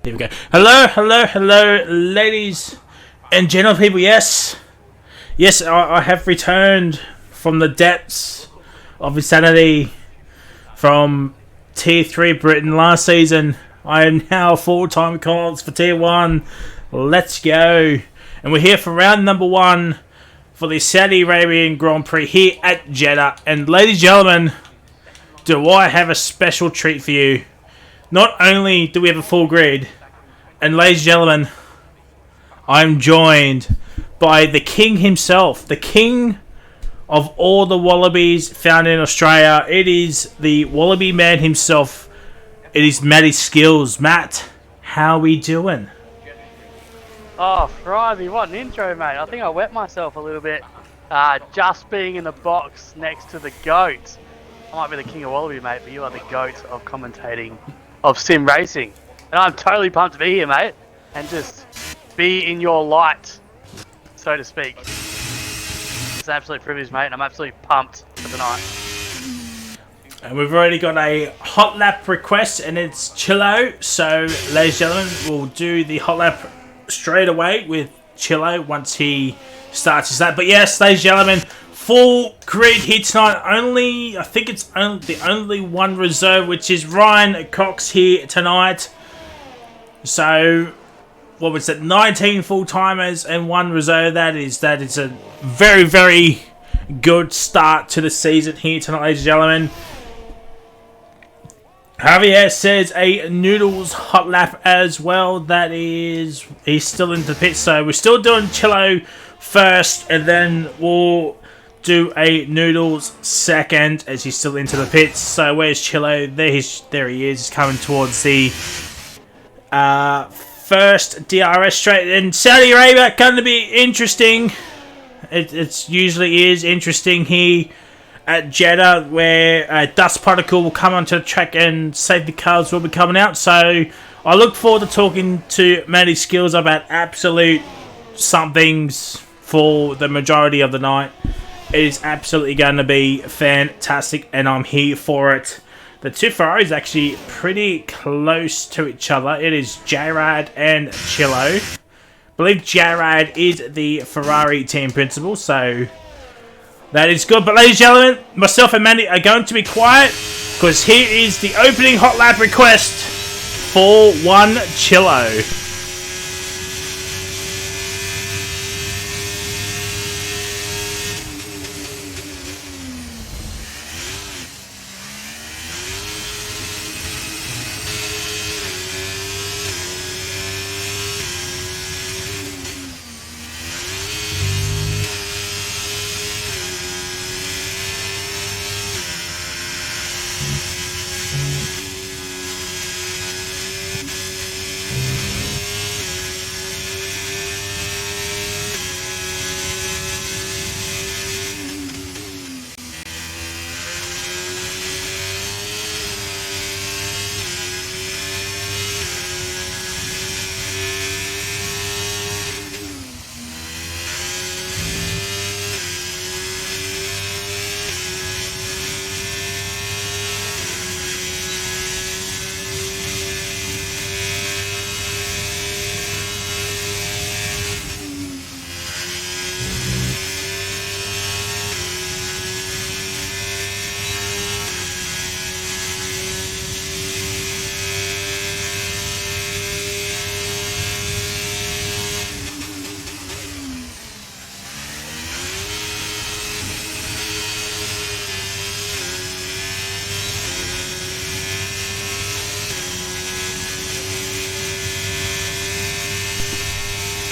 Here we go. Hello, hello, hello, ladies and gentle people. Yes, yes, I have returned from the depths of insanity from Tier 3 Britain last season. I am now full-time comments for Tier 1. Let's go. And we're here for round number 1 for the Saudi Arabian Grand Prix here at Jeddah. And ladies and gentlemen, do I have a special treat for you. Not only do we have a full grid, and ladies and gentlemen, I'm joined by the king himself, the king of all the wallabies found in Australia. It is the wallaby man himself. It is Matty Skills. Matt, how we doing? Oh, Friday, what an intro, mate. I think I wet myself a little bit. Just being in the box next to the GOAT. I might be the king of wallaby, mate, but you are the GOAT of commentating of sim racing. And I'm totally pumped to be here, mate, and just be in your light, so to speak. It's an absolute privilege, mate, and I'm absolutely pumped for tonight. And we've already got a hot lap request, and it's Chillo. So, ladies and gentlemen, we'll do the hot lap straight away with Chillo once he starts his lap. But yes, ladies and gentlemen, full grid here tonight. I think it's the only one reserve, which is Ryan Cox here tonight. So, what was it? 19 full timers and one reserve. That is a very, very good start to the season here tonight, ladies and gentlemen. Javier says a noodles hot lap as well. That is, he's still in the pit, so we're still doing Chillo first, and then we'll do a noodles second as he's still into the pits. So where's Chillo? There he is. He's coming towards the first DRS straight. And Saudi Arabia going to be interesting. It usually is interesting here at Jeddah, where a dust particle will come onto the track and safety cars will be coming out. So I look forward to talking to Matty Skills about absolute somethings for the majority of the night. It is absolutely going to be fantastic, and I'm here for it. The two Ferraris actually pretty close to each other. It is J-Rad and Chillo. I believe J-Rad is the Ferrari team principal, so that is good. But ladies and gentlemen, myself and Mandy are going to be quiet, because here is the opening hot lap request for one Chillo.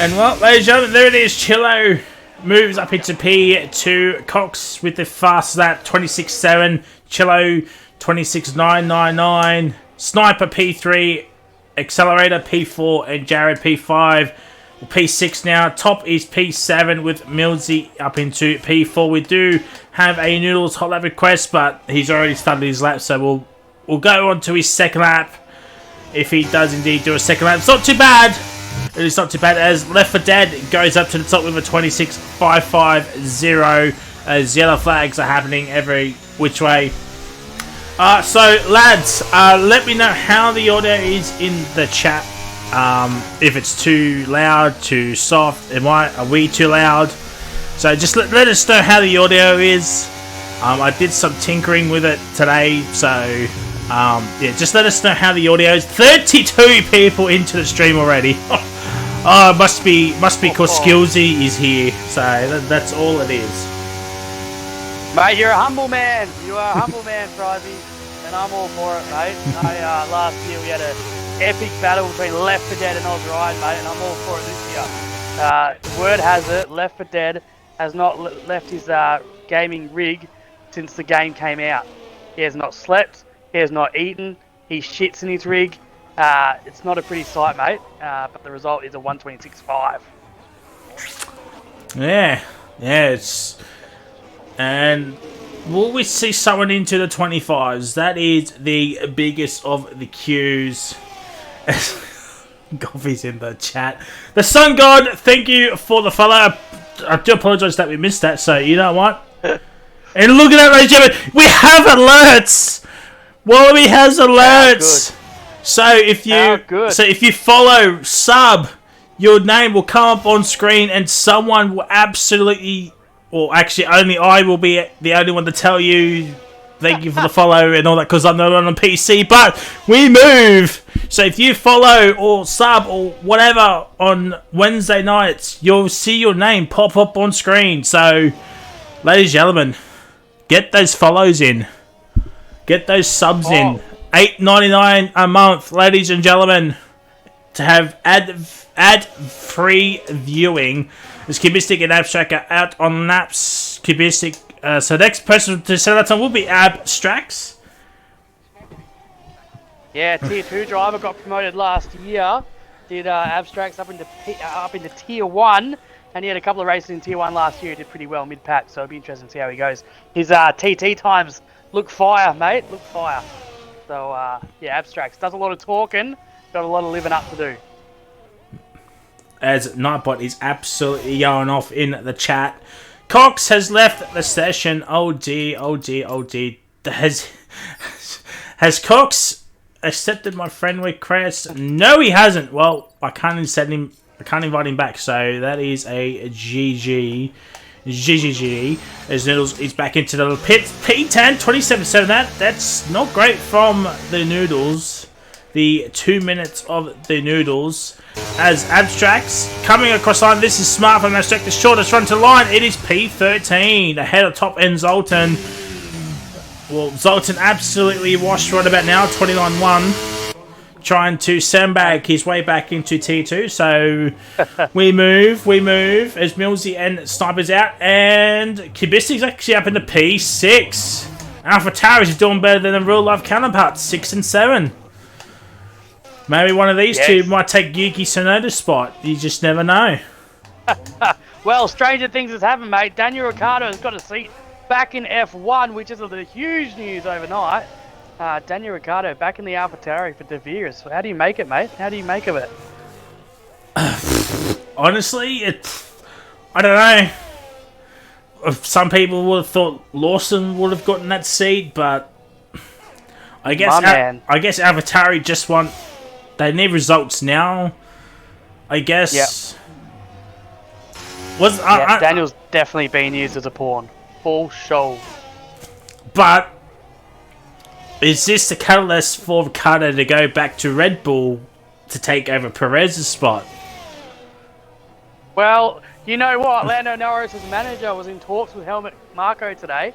And well, ladies and gentlemen, there it is. Chillo moves up into P2. Cox with the fast lap, 26.7. Chillo, 26.999. Sniper, P3. Accelerator, P4. And Jared, P5. P6 now. Top is P7 with Millsy up into P4. We do have a Noodles hot lap request, but he's already started his lap, so we'll go on to his second lap if he does indeed do a second lap. It's not too bad. It is not too bad, as Left 4 Dead goes up to the top with a 26.550 as yellow flags are happening every which way. So lads, let me know how the audio is in the chat if it's too loud, too soft, are we too loud? So just let us know how the audio is. I did some tinkering with it today, so yeah, just let us know how the audio is. 32 people into the stream already. Oh, must be cause Skillsy is here, so that's all it is. Mate, you're a humble man. You are a humble man, Frizy, and I'm all for it, mate. Last year we had an epic battle between Left 4 Dead and Oz Ryan, mate, and I'm all for it this year. Word has it, Left 4 Dead has not left his gaming rig since the game came out. He has not slept, he has not eaten, he shits in his rig. It's not a pretty sight, mate, but the result is a 126.5. Yeah, it's... And will we see someone into the 25s? That is the biggest of the queues. Goffy's in the chat. The Sun God, thank you for the follow. I do apologise that we missed that, so you know what? And look at that, ladies and gentlemen. We have alerts! Wallaby has alerts! So if you follow, sub, your name will come up on screen and someone will absolutely... Or actually, only I will be the only one to tell you thank you for the follow and all that, because I'm not on a PC. But we move! So if you follow or sub or whatever on Wednesday nights, you'll see your name pop up on screen. So, ladies and gentlemen, get those follows in. Get those subs in. $8.99 a month, ladies and gentlemen, to have ad-free viewing. As Cubistic and Abstract are out on naps. Cubistic, so the next person to sell that time will be Abstracts. Yeah, Tier 2 driver got promoted last year. Did Abstracts up into Tier 1. And he had a couple of races in Tier 1 last year. He did pretty well mid-pack, so it'll be interesting to see how he goes. His TT times look fire, mate. Look fire. So, yeah, Abstracts does a lot of talking. Got a lot of living up to do. As Nightbot is absolutely going off in the chat. Cox has left the session. Oh dear, oh dear, oh dear. Has Cox accepted my friend request? No, he hasn't. Well, I can't invite him back. So that is a GG. GGG. As Noodles is back into the pit. P10, 27-7. That's not great from the Noodles. The 2 minutes of the Noodles. As Abstracts coming across line. This is smart from Abstract. The shortest run to line. It is P13. Ahead of top end Zoltan. Well, Zoltan absolutely washed right about now. 29-1. Trying to sandbag his way back into T2. So we move. As Millsy and Sniper's out. And Cubistic's actually up into P6. Alpha Towers is doing better than the real life counterparts. 6 and 7. Maybe one of these two might take Yuki Tsunoda's spot. You just never know. Well, stranger things has happened, mate. Daniel Ricciardo has got a seat back in F1, which is the huge news overnight. Daniel Ricciardo back in the AlphaTauri for De Vries. How do you make it, mate? How do you make of it? Honestly, I don't know. Some people would have thought Lawson would have gotten that seat, but I guess AlphaTauri just want... They need results now, I guess. Yep. Daniel's definitely been used as a pawn. Full show. But is this the catalyst for Ricciardo to go back to Red Bull to take over Perez's spot? Well, you know what? Lando Norris' manager was in talks with Helmut Marko today.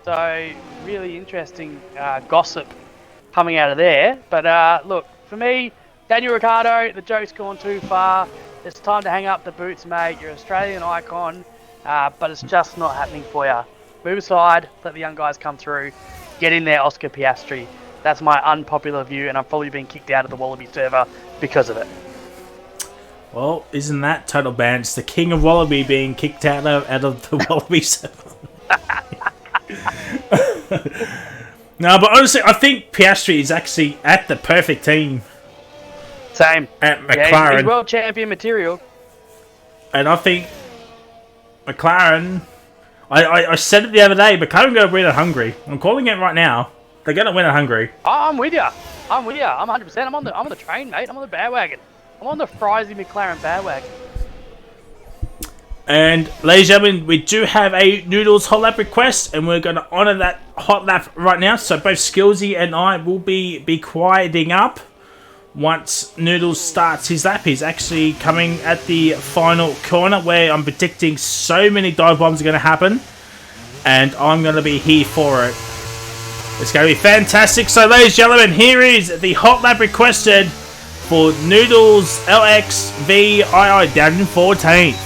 So, really interesting gossip coming out of there. But look, for me, Daniel Ricciardo, the joke's gone too far. It's time to hang up the boots, mate. You're an Australian icon, but it's just not happening for you. Move aside, let the young guys come through. Get in there, Oscar Piastri. That's my unpopular view, and I've probably been kicked out of the Wallaby server because of it. Well, isn't that total ban? It's the king of Wallaby being kicked out of the Wallaby server. No, but honestly, I think Piastri is actually at the perfect team. Same. At McLaren. Yeah, he's world champion material. And I think McLaren... I said it the other day, McLaren going to win at Hungary. I'm calling it right now. They're going to win at Hungary. I'm with you. I'm 100%. I'm on the train, mate. I'm on the bandwagon. I'm on the Frizy McLaren bandwagon. And ladies and gentlemen, we do have a Noodles hot lap request, and we're going to honour that hot lap right now. So both Skillsy and I will be quieting up once Noodles starts his lap. He's actually coming at the final corner where I'm predicting so many dive bombs are going to happen, and I'm going to be here for it. It's going to be fantastic. So ladies and gentlemen, here is the hot lap requested for Noodles LX VII down in 14th.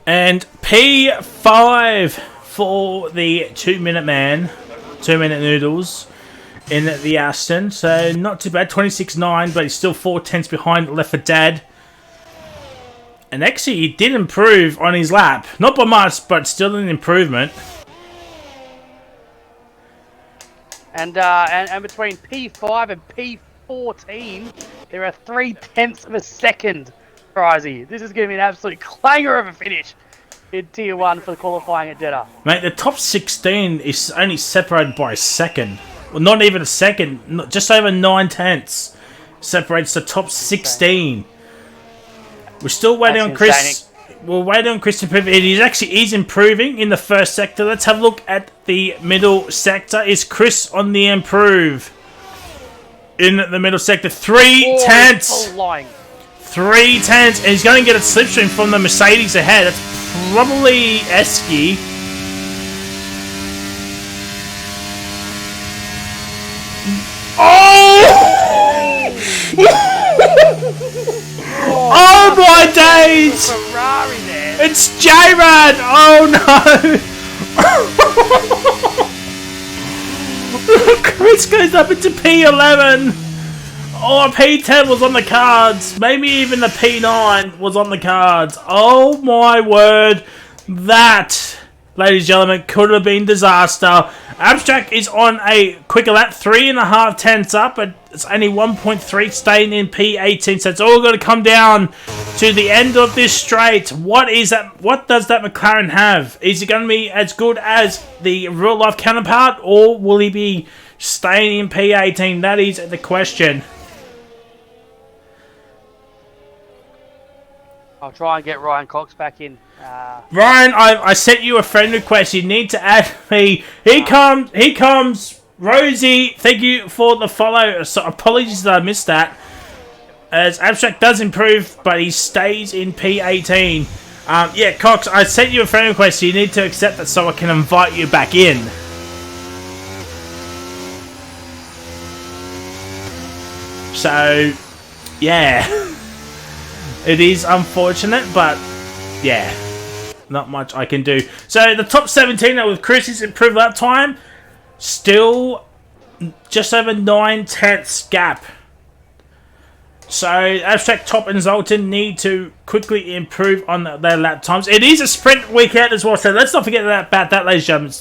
And P5 for the 2-minute man, 2-minute Noodles in the Aston. So not too bad, 26.9, but he's still 4/10 behind Left for Dad. And actually, he did improve on his lap. Not by much, but still an improvement. And between P5 and P14, there are 3/10 of a second. Frizy. This is going to be an absolute clanger of a finish in Tier 1 for the qualifying at Jeddah. Mate, the top 16 is only separated by a second. Well, not even a second. Just over 9/10 separates the top 16. We're still waiting on Chris. We're waiting on Chris to improve. He's improving in the first sector. Let's have a look at the middle sector. Is Chris on the improve? In the middle sector, 3/10. 3/10, and he's going to get a slipstream from the Mercedes ahead. That's probably Esky. Oh! Oh my days! Ferrari there. It's J-Rad! Oh no! Chris goes up into P11. Oh, P10 was on the cards. Maybe even the P9 was on the cards. Oh my word. That, ladies and gentlemen, could have been disaster. Abstract is on a quicker lap, 3.5 up, but it's only 1.3 staying in P18. So it's all going to come down to the end of this straight. What is that? What does that McLaren have? Is it going to be as good as the real life counterpart, or will he be staying in P18? That is the question. I'll try and get Ryan Cox back in. Ryan, I sent you a friend request. You need to add me. Here comes Rosie. Thank you for the follow. So apologies that I missed that. As Abstract does improve, but he stays in P18. Yeah, Cox, I sent you a friend request. So you need to accept that so I can invite you back in. So, yeah. It is unfortunate, but yeah, not much I can do. So the top 17 now with Chris's improved lap time, still just over 9/10 gap. So Abstract, Top and Zoltan need to quickly improve on their lap times. It is a sprint weekend as well, so let's not forget about that, ladies and gentlemen.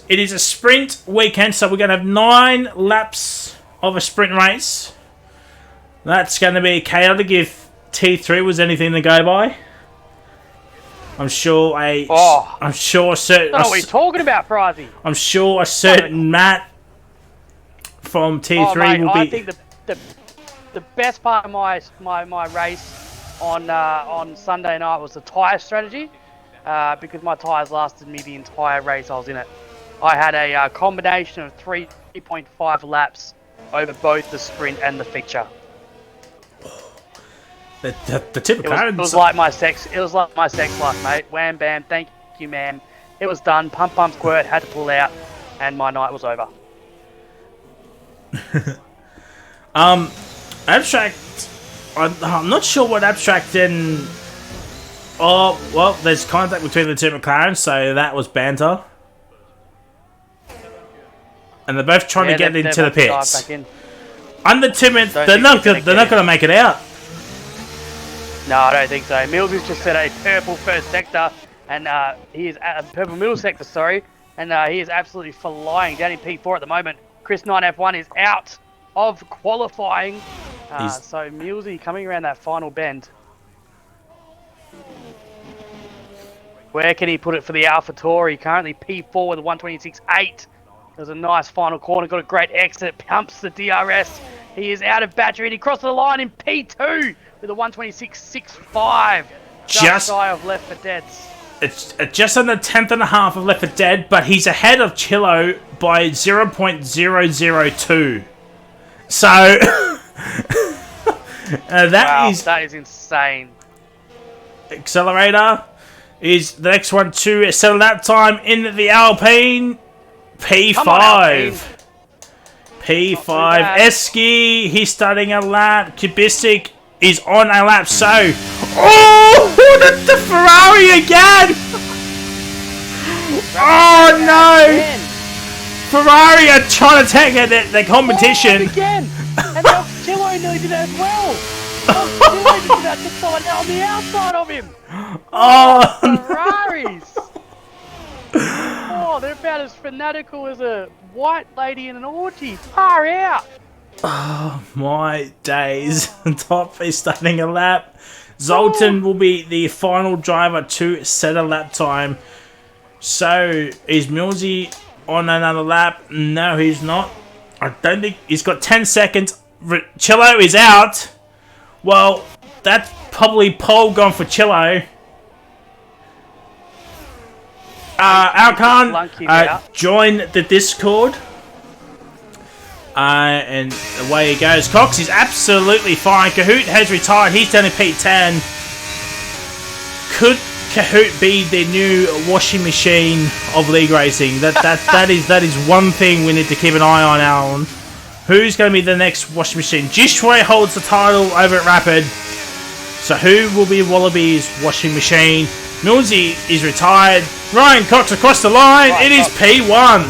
It is a sprint weekend, so we're going to have 9 laps of a sprint race. That's going to be chaotic if T3 was anything to go by. I'm sure a certain. I don't know what you're talking about, Frizy. I'm sure a certain Matt from T3 mate, will be. I think the best part of my race on Sunday night was the tyre strategy, because my tyres lasted me the entire race I was in it. I had a combination of 3.5 laps over both the sprint and the feature. The tip of It was like my sex. It was like my sex life, mate. Wham bam, thank you, ma'am. It was done. Pump pump squirt. Had to pull out, and my night was over. Abstract. I'm not sure what Abstract and. Oh well, there's contact between the two McLarens, so that was banter. And they're both trying to get into the pits. Under 2 minutes, they're not going to make it out. No, I don't think so. Mills has just set a purple first sector, and he is purple middle sector, sorry, and he is absolutely flying down in P4 at the moment. Chris 9F1 is out of qualifying, so Millsy coming around that final bend. Where can he put it for the AlphaTauri? Currently P4 with a 126.8. There's a nice final corner, got a great exit, pumps the DRS. He is out of battery and he crosses the line in P2 with a 126.65. Just shy of Left 4 Dead's. It's just under 10th and a half of Left 4 Dead, but he's ahead of Chillo by 0.002. So that is insane. Accelerator is the next one to settle that time in the Alpine. P5. P5. Eski, he's starting a lap. Kubistic is on a lap. So, the Ferrari again! Oh no! Ferrari are trying to take the competition. Again! And Chillo nearly did it as well. Chillo did that to someone on the outside of him. Oh, Ferraris! Oh, they're about as fanatical as a white lady in an orgy. Far out! Oh, my days. Top is starting a lap. Zoltan will be the final driver to set a lap time. So, is Millsy on another lap? No, he's not. I don't think he's got 10 seconds. Chillo is out. Well, that's probably pole gone for Chillo. Alcan, join the Discord. And away he goes. Cox is absolutely fine. Kahoot has retired. He's down in P10. Could Kahoot be the new washing machine of league racing? That is one thing we need to keep an eye on, Alan. Who's going to be the next washing machine? Jishway holds the title over at Rapid. So who will be Wallaby's washing machine? Millsy is retired. Ryan Cox across the line. It is P1.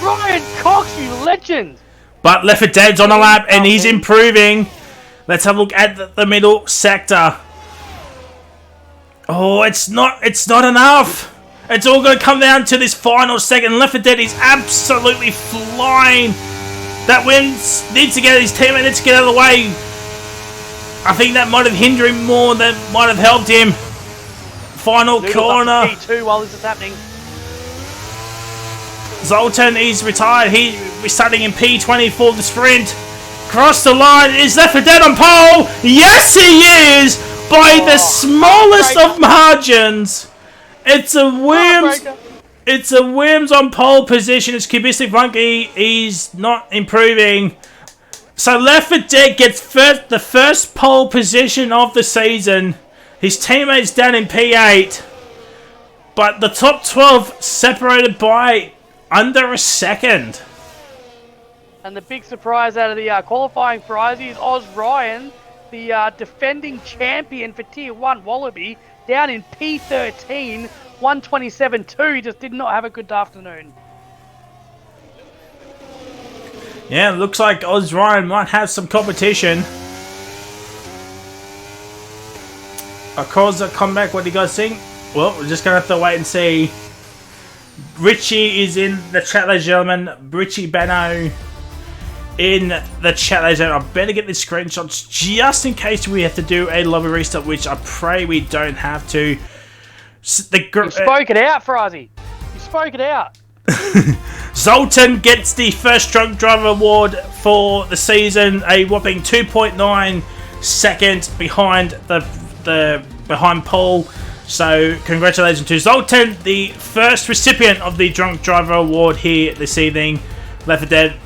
Ryan Cox, you legend. But Left 4 Dead's on a lap and he's improving. Let's have a look at the middle sector. Oh, it's not enough. It's all going to come down to this final second. Left 4 Dead is absolutely flying. That wins. Needs to get his teammate. Needs to get out of the way. I think that might have hindered him more than might have helped him. Final corner. P2 while this is happening. Zoltan is retired. He's starting in P20 for the sprint. Cross the line. Is Left 4 Dead on pole? Yes, he is! By the smallest of margins. It's a Williams on pole position. It's Kubistic Monkey. He's not improving. So Left 4 Dead gets the first pole position of the season. His teammates down in P8. But the top 12 separated by under a second. And the big surprise out of the qualifying prize is Oz Ryan, the defending champion for Tier 1 Wallaby, down in P13, 127.2. He just did not have a good afternoon. Yeah, it looks like Oz Ryan might have some competition. Of course, come back. What do you guys think? Well, we're just going to have to wait and see. Richie is in the chat, ladies and gentlemen. Richie Beno in the chat, ladies and gentlemen. I better get the screenshots just in case we have to do a lobby restart, which I pray we don't have to. You spoke it out, Frizzy. You spoke it out. Zoltan gets the first drunk driver award for the season, a whopping 2.9 seconds behind the behind Paul. So congratulations to Zoltan, the first recipient of the drunk driver award here this evening. Left 4 Dead,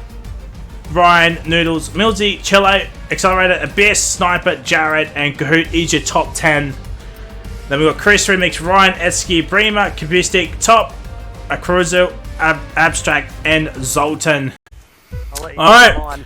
Ryan, Noodles, Millsy, Cello, Accelerator, Abyss, Sniper, Jared, and Kahoot is your top 10. Then we've got Chris, Remix, Ryan, Esky, Bremer, Cubistic, Top, Cruiser, Abstract, and Zoltan. Alright.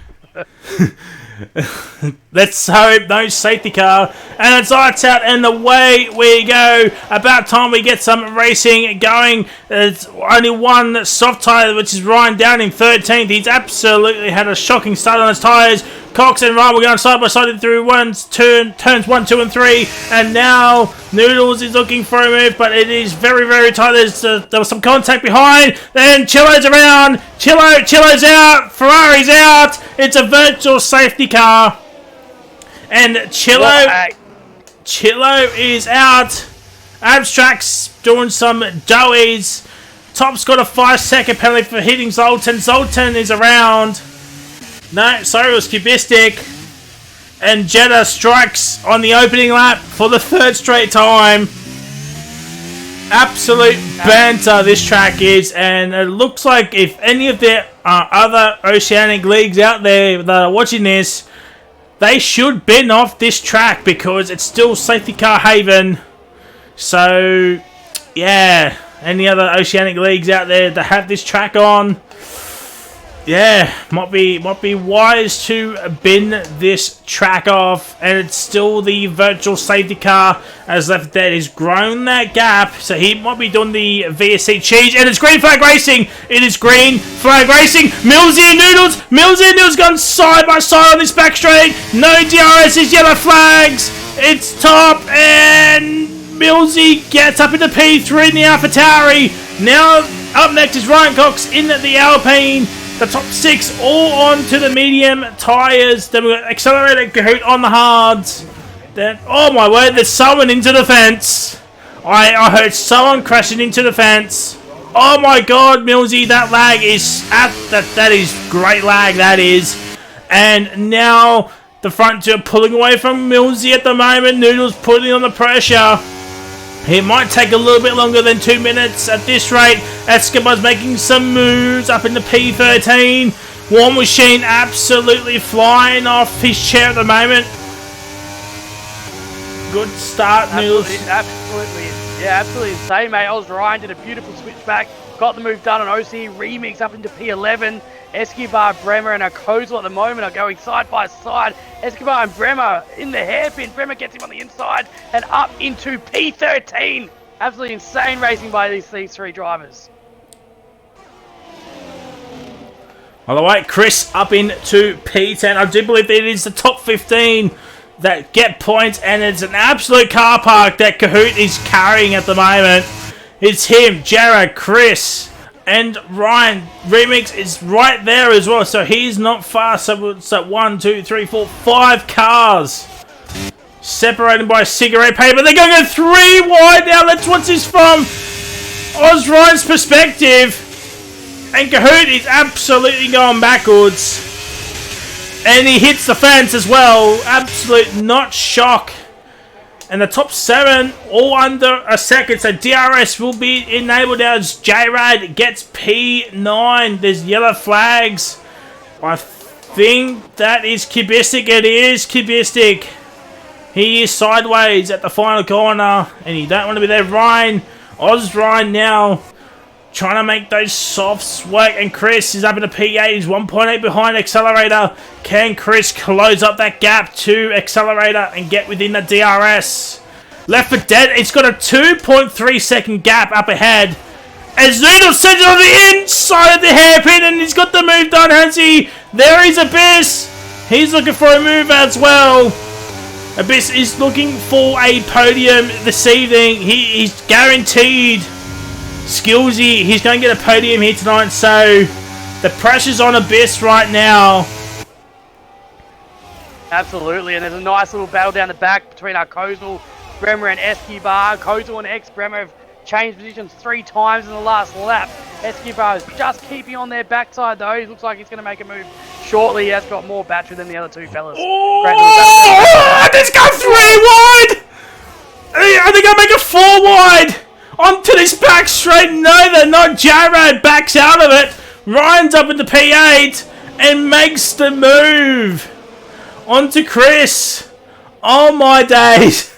Let's hope no safety car. And it's lights out and away we go. About time we get some racing going. There's only one soft tyre, which is Ryan down in 13th. He's absolutely had a shocking start on his tyres. Cox and Ryan were going side by side through turns 1, 2, and 3. And now Noodles is looking for a move, but it is very, very tight. There was some contact behind. Then Chillo's around. Chillo's out. Ferrari's out. It's a virtual safety car. And Chillo is out. Abstract's doing some doughies. Top's got a 5-second penalty for hitting Zoltan. Zoltan is around. No, sorry, it was Cubistic. And Jetta strikes on the opening lap for the 3rd straight time. Absolute banter this track is, and it looks like if any of the other Oceanic leagues out there that are watching this, they should bin off this track because it's still safety car haven. So, yeah, any other Oceanic leagues out there that have this track on, yeah, might be wise to bin this track off. And it's still the virtual safety car as Left Dead has grown that gap, so he might be doing the VSC cheese. And it's green flag racing. It is green flag racing. Millsy and Noodles gone side by side on this back straight. No DRS is yellow flags. It's Top and Millsy gets up into P3 in the AlphaTauri. Now up next is Ryan Cox in the Alpine. The top 6 all onto the medium tyres. Then we've got Accelerator, Kahoot on the hards. Then, oh my word, there's someone into the fence. I heard someone crashing into the fence. Oh my god, Millsy, that lag is that is great lag, that is. And now the front two are pulling away from Millsy at the moment. Noodles putting on the pressure. It might take a little bit longer than 2 minutes at this rate. Escobar's making some moves up into P13. War Machine absolutely flying off his chair at the moment. Good start, Noodles. Absolutely insane, mate. Ryan did a beautiful switchback. Got the move done on OC. Remix up into P11. Escobar, Bremer, and Kozel at the moment are going side by side. Escobar and Bremer in the hairpin. Bremer gets him on the inside and up into P13. Absolutely insane racing by these 3 drivers. By the way, Chris up into P10. I do believe that it is the top 15 that get points, and it's an absolute car park that Kahoot is carrying at the moment. It's him, Jared, Chris, and Ryan. Remix is right there as well, so he's not far. So it's 1, 2, 3, 4, 5 cars separated by a cigarette paper. They're going to go 3 wide now. That's what's this from Ryan's perspective. And Kahoot is absolutely going backwards. And he hits the fence as well. Absolute not shock. And the top 7 all under a second. So DRS will be enabled now as J-Rad gets P9. There's yellow flags. I think that is Cubistic. It is Cubistic. He is sideways at the final corner. And you don't want to be there. Ryan now trying to make those softs work. And Chris is up in the P8. He's 1.8 behind Accelerator. Can Chris close up that gap to Accelerator and get within the DRS? Left 4 Dead. It's got a 2.3 second gap up ahead. As Noodle sends it on the inside of the hairpin. And he's got the move done, has he? There is Abyss. He's looking for a move as well. Abyss is looking for a podium this evening. He's guaranteed Skillsy, he's going to get a podium here tonight, so the pressure's on Abyss right now. Absolutely, and there's a nice little battle down the back between our Kozel, Bremer, and Escobar. Kozel and ex-Bremer have changed positions 3 times in the last lap. Escobar is just keeping on their backside though. He looks like he's going to make a move shortly. He has got more battery than the other 2 fellas. Oh, let's go 3 wide! Are they going to make a 4 wide? Onto this back straight? No, they're not. Jared backs out of it. Ryan's up in the P8 and makes the move. Onto Chris. Oh my days.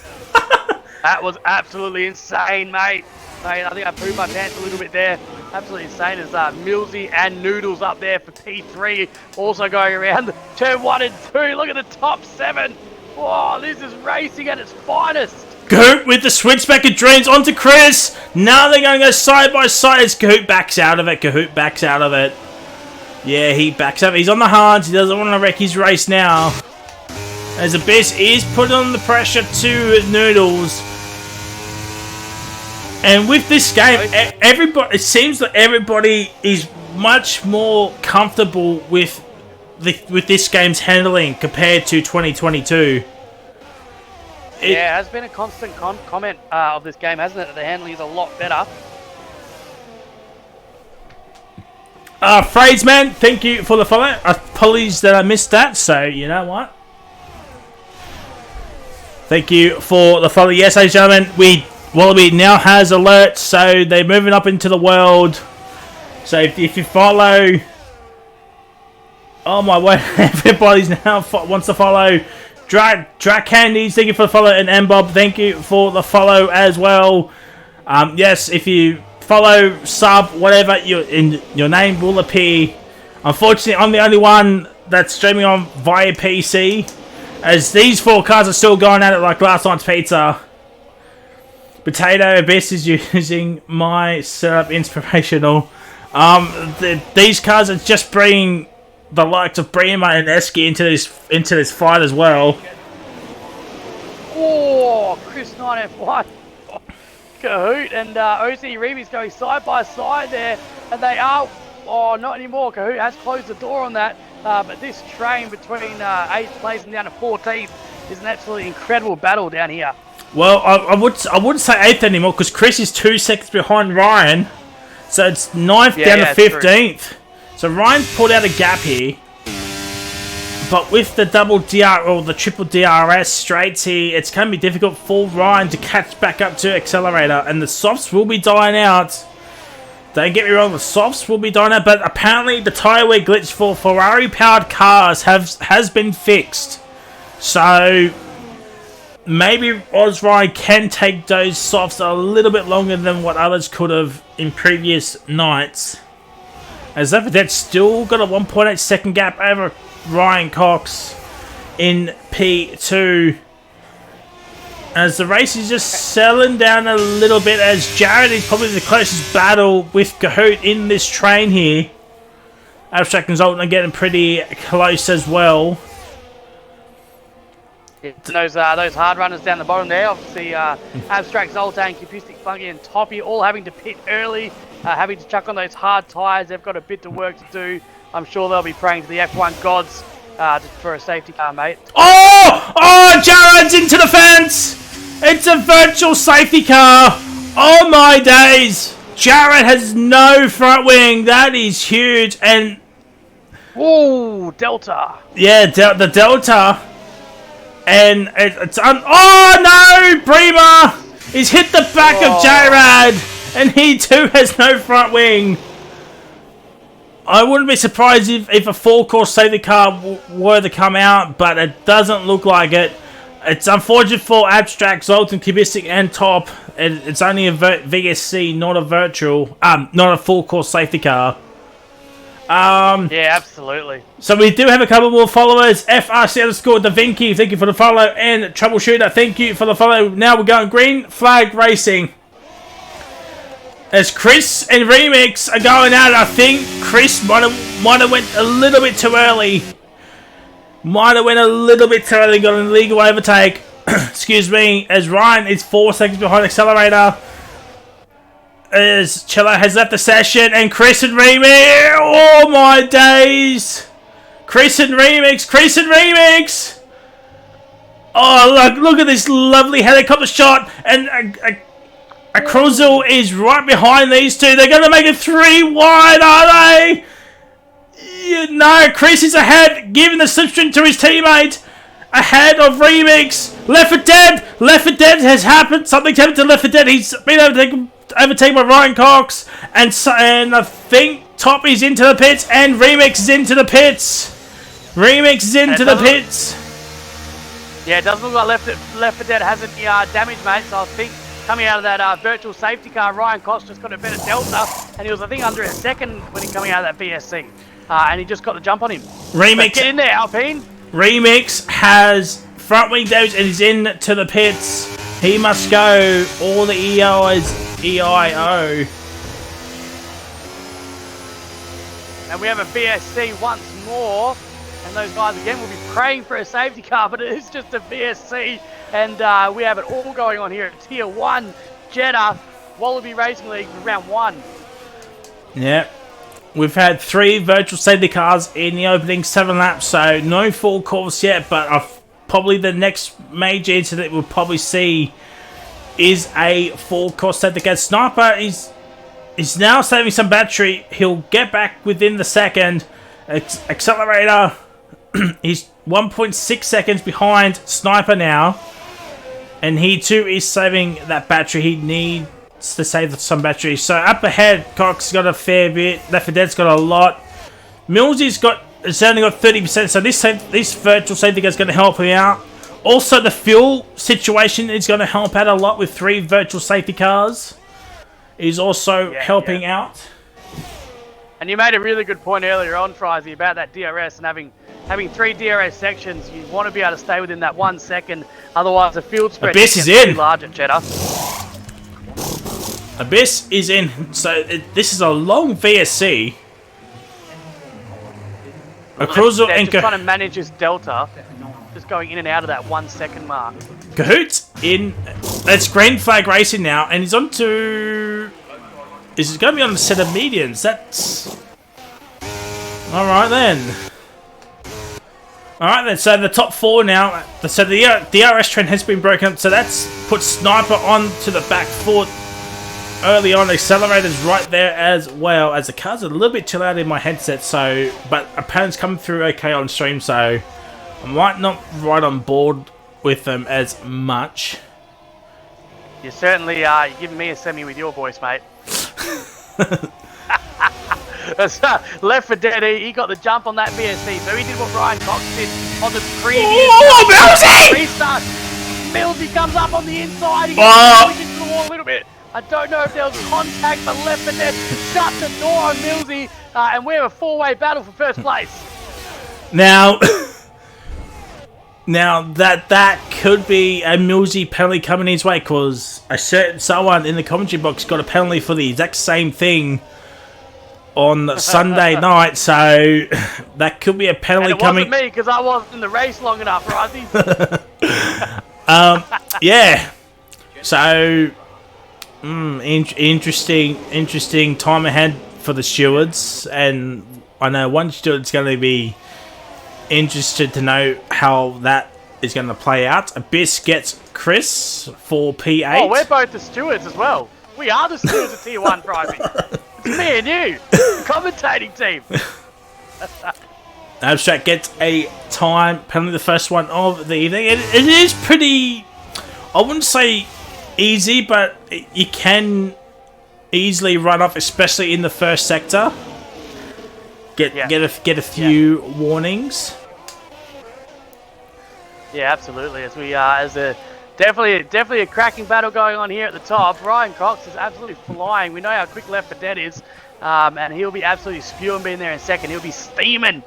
That was absolutely insane, mate. I think I pooped my pants a little bit there. Absolutely insane as Millsy and Noodles up there for P3. Also going around turn 1 and 2. Look at the top 7. Whoa, this is racing at its finest. Goot with the switchback of dreams onto Chris. Now they're going to go side by side as Kahoot backs out of it. Kahoot backs out of it. Yeah, he backs up. He's on the hards. He doesn't want to wreck his race now. As Abyss is putting on the pressure to Noodles. And with this game, everybody, it seems that everybody is much more comfortable with this game's handling compared to 2022. Yeah, it has been a constant comment of this game, hasn't it? That the handling is a lot better. Phrasman, thank you for the follow. Apologies that I missed that, so you know what? Thank you for the follow. Yes, ladies and gentlemen, Wallaby now has alerts, so they're moving up into the world. So if you follow... Oh my word, everybody's now wants to follow. Drac Candies, thank you for the follow, and Mbob, thank you for the follow as well. Yes, if you follow, sub, whatever, your name will appear. Unfortunately, I'm the only one that's streaming on via PC, as these 4 cars are still going at it like last night's pizza. Potato Abyss is using my setup inspirational. These cars are just bringing the likes of Bremer and Eski into this fight as well. Oh, Chris 9F1. Kahoot and OC Reeves going side by side there, and they are... Oh, not anymore. Kahoot has closed the door on that, but this train between 8th place and down to 14th is an absolutely incredible battle down here. Well, I wouldn't say 8th anymore, because Chris is 2 seconds behind Ryan, so it's 9th down to 15th. True. So Ryan's pulled out a gap here, but with the double DR or the triple DRS straights here, it's going to be difficult for Ryan to catch back up to Accelerator, and the softs will be dying out. Don't get me wrong, the softs will be dying out, but apparently the tyre wear glitch for Ferrari-powered cars has been fixed. So maybe Ozrai can take those softs a little bit longer than what others could have in previous nights. As that's still got a 1.8 second gap over Ryan Cox in P2. As the race is just settling down a little bit, as Jared is probably the closest battle with Kahoot in this train here. Abstract and Zoltan are getting pretty close as well. Those hard runners down the bottom there, obviously Abstract, Zoltan, Cupistic, Funky and Toppy all having to pit early, having to chuck on those hard tyres. They've got a bit of work to do. I'm sure they'll be praying to the F1 gods just for a safety car, mate. Oh, Jared's into the fence! It's a virtual safety car! Oh my days! Jared has no front wing. That is huge. And ooh, Delta. Yeah, the Delta. And it's oh no! Bremer! He's hit the back of Jared, and he too has no front wing. I wouldn't be surprised if a full-course safety car were to come out, but it doesn't look like it. It's unfortunate for Abstract, Zoltan, Cubistic, and Top. It's only a VSC, not a virtual, not a full-course safety car. Yeah, absolutely. So we do have a couple more followers. FRC_DaVinci, thank you for the follow, and Troubleshooter, thank you for the follow. Now we're going green flag racing. As Chris and Remix are going out, I think Chris might have went a little bit too early. Got an illegal overtake. Excuse me. As Ryan is 4 seconds behind Accelerator. as Cello has left the session, and Chris and Remix. Oh my days! Chris and Remix. Oh look at this lovely helicopter shot, and a Cruzel is right behind these two. They're going to make it 3 wide, are they? No, Chris is ahead, giving the slipstream to his teammate. Ahead of Remix. Left for Dead. Left for Dead has happened. Something's happened to Left for Dead. He's been overtaken by Ryan Cox. And I think Top is into the pits. And Remix is into the pits. Yeah, it doesn't look like Left for Dead has any damage, mate. So I think coming out of that virtual safety car, Ryan Cox just got a better delta. And he was, I think, under a second when he coming out of that VSC. And he just got the jump on him. Remix. So get in there, Alpine. Remix has front wing damage and is in to the pits. He must go. All the EIO. And we have a VSC once more. And those guys again will be praying for a safety car, but it is just a VSC. And we have it all going on here at Tier 1 Jeddah Wallaby Racing League for round 1. Yeah. We've had 3 virtual safety cars in the opening 7 laps, so no full course yet, but probably the next major incident we'll probably see is a full course safety car. Sniper is now saving some battery. He'll get back within the second. Accelerator is 1.6 seconds behind Sniper now, and he too is saving that battery. He needs to save some battery. So up ahead, Cox got a fair bit. Left 4 Dead's got a lot. Millsy's only got 30%. So this virtual safety car is going to help him out. Also, the fuel situation is going to help out a lot with 3 virtual safety cars. Is also helping out. And you made a really good point earlier on, Frizy, about that DRS and having 3 DRS sections. You want to be able to stay within that 1 second. Otherwise, the field spread is too large at Jeddah. Abyss is in, so this is a long VSC. A Cruiser and just trying to manage his delta, just going in and out of that 1 second mark. Cahoot's in. That's green flag racing now, and he's on to. Is it going to be on a set of medians? That's all right then. All right then. So the top 4 now. So the DRS trend has been broken up. So that's put Sniper onto the back foot. Early on, accelerators right there as well, as the car's a little bit too loud in my headset, so but apparently it's coming through okay on stream, so I might not right on board with them as much. You're certainly you're giving me a semi with your voice, mate. Left for Dead, he got the jump on that VSC, so he did what Ryan Cox did on the previous restart. Millsy comes up on the inside, he gets into the wall a little bit. I don't know if there was contact, but Left 4 Dead shut the door on Millsy, and we have a 4-way battle for first place. Now, that could be a Millsy penalty coming his way, because a certain someone in the commentary box got a penalty for the exact same thing on Sunday night, so that could be a penalty coming. It wasn't me, because I wasn't in the race long enough, Rozzy. Yeah. So. Interesting time ahead for the stewards, and I know one steward's going to be interested to know how that is going to play out. Abyss gets Chris for P8. Oh, we're both the stewards as well. We are the stewards of Tier 1 Private. It's me and you, the commentating team. Abstract gets a time penalty, the first one of the evening. It is pretty, I wouldn't say easy, but you can easily run off, especially in the first sector. Get a few warnings. Yeah, absolutely. As we definitely a cracking battle going on here at the top. Ryan Cox is absolutely flying. We know how quick Left 4 Dead is, and he'll be absolutely spewing being there in second. He'll be steaming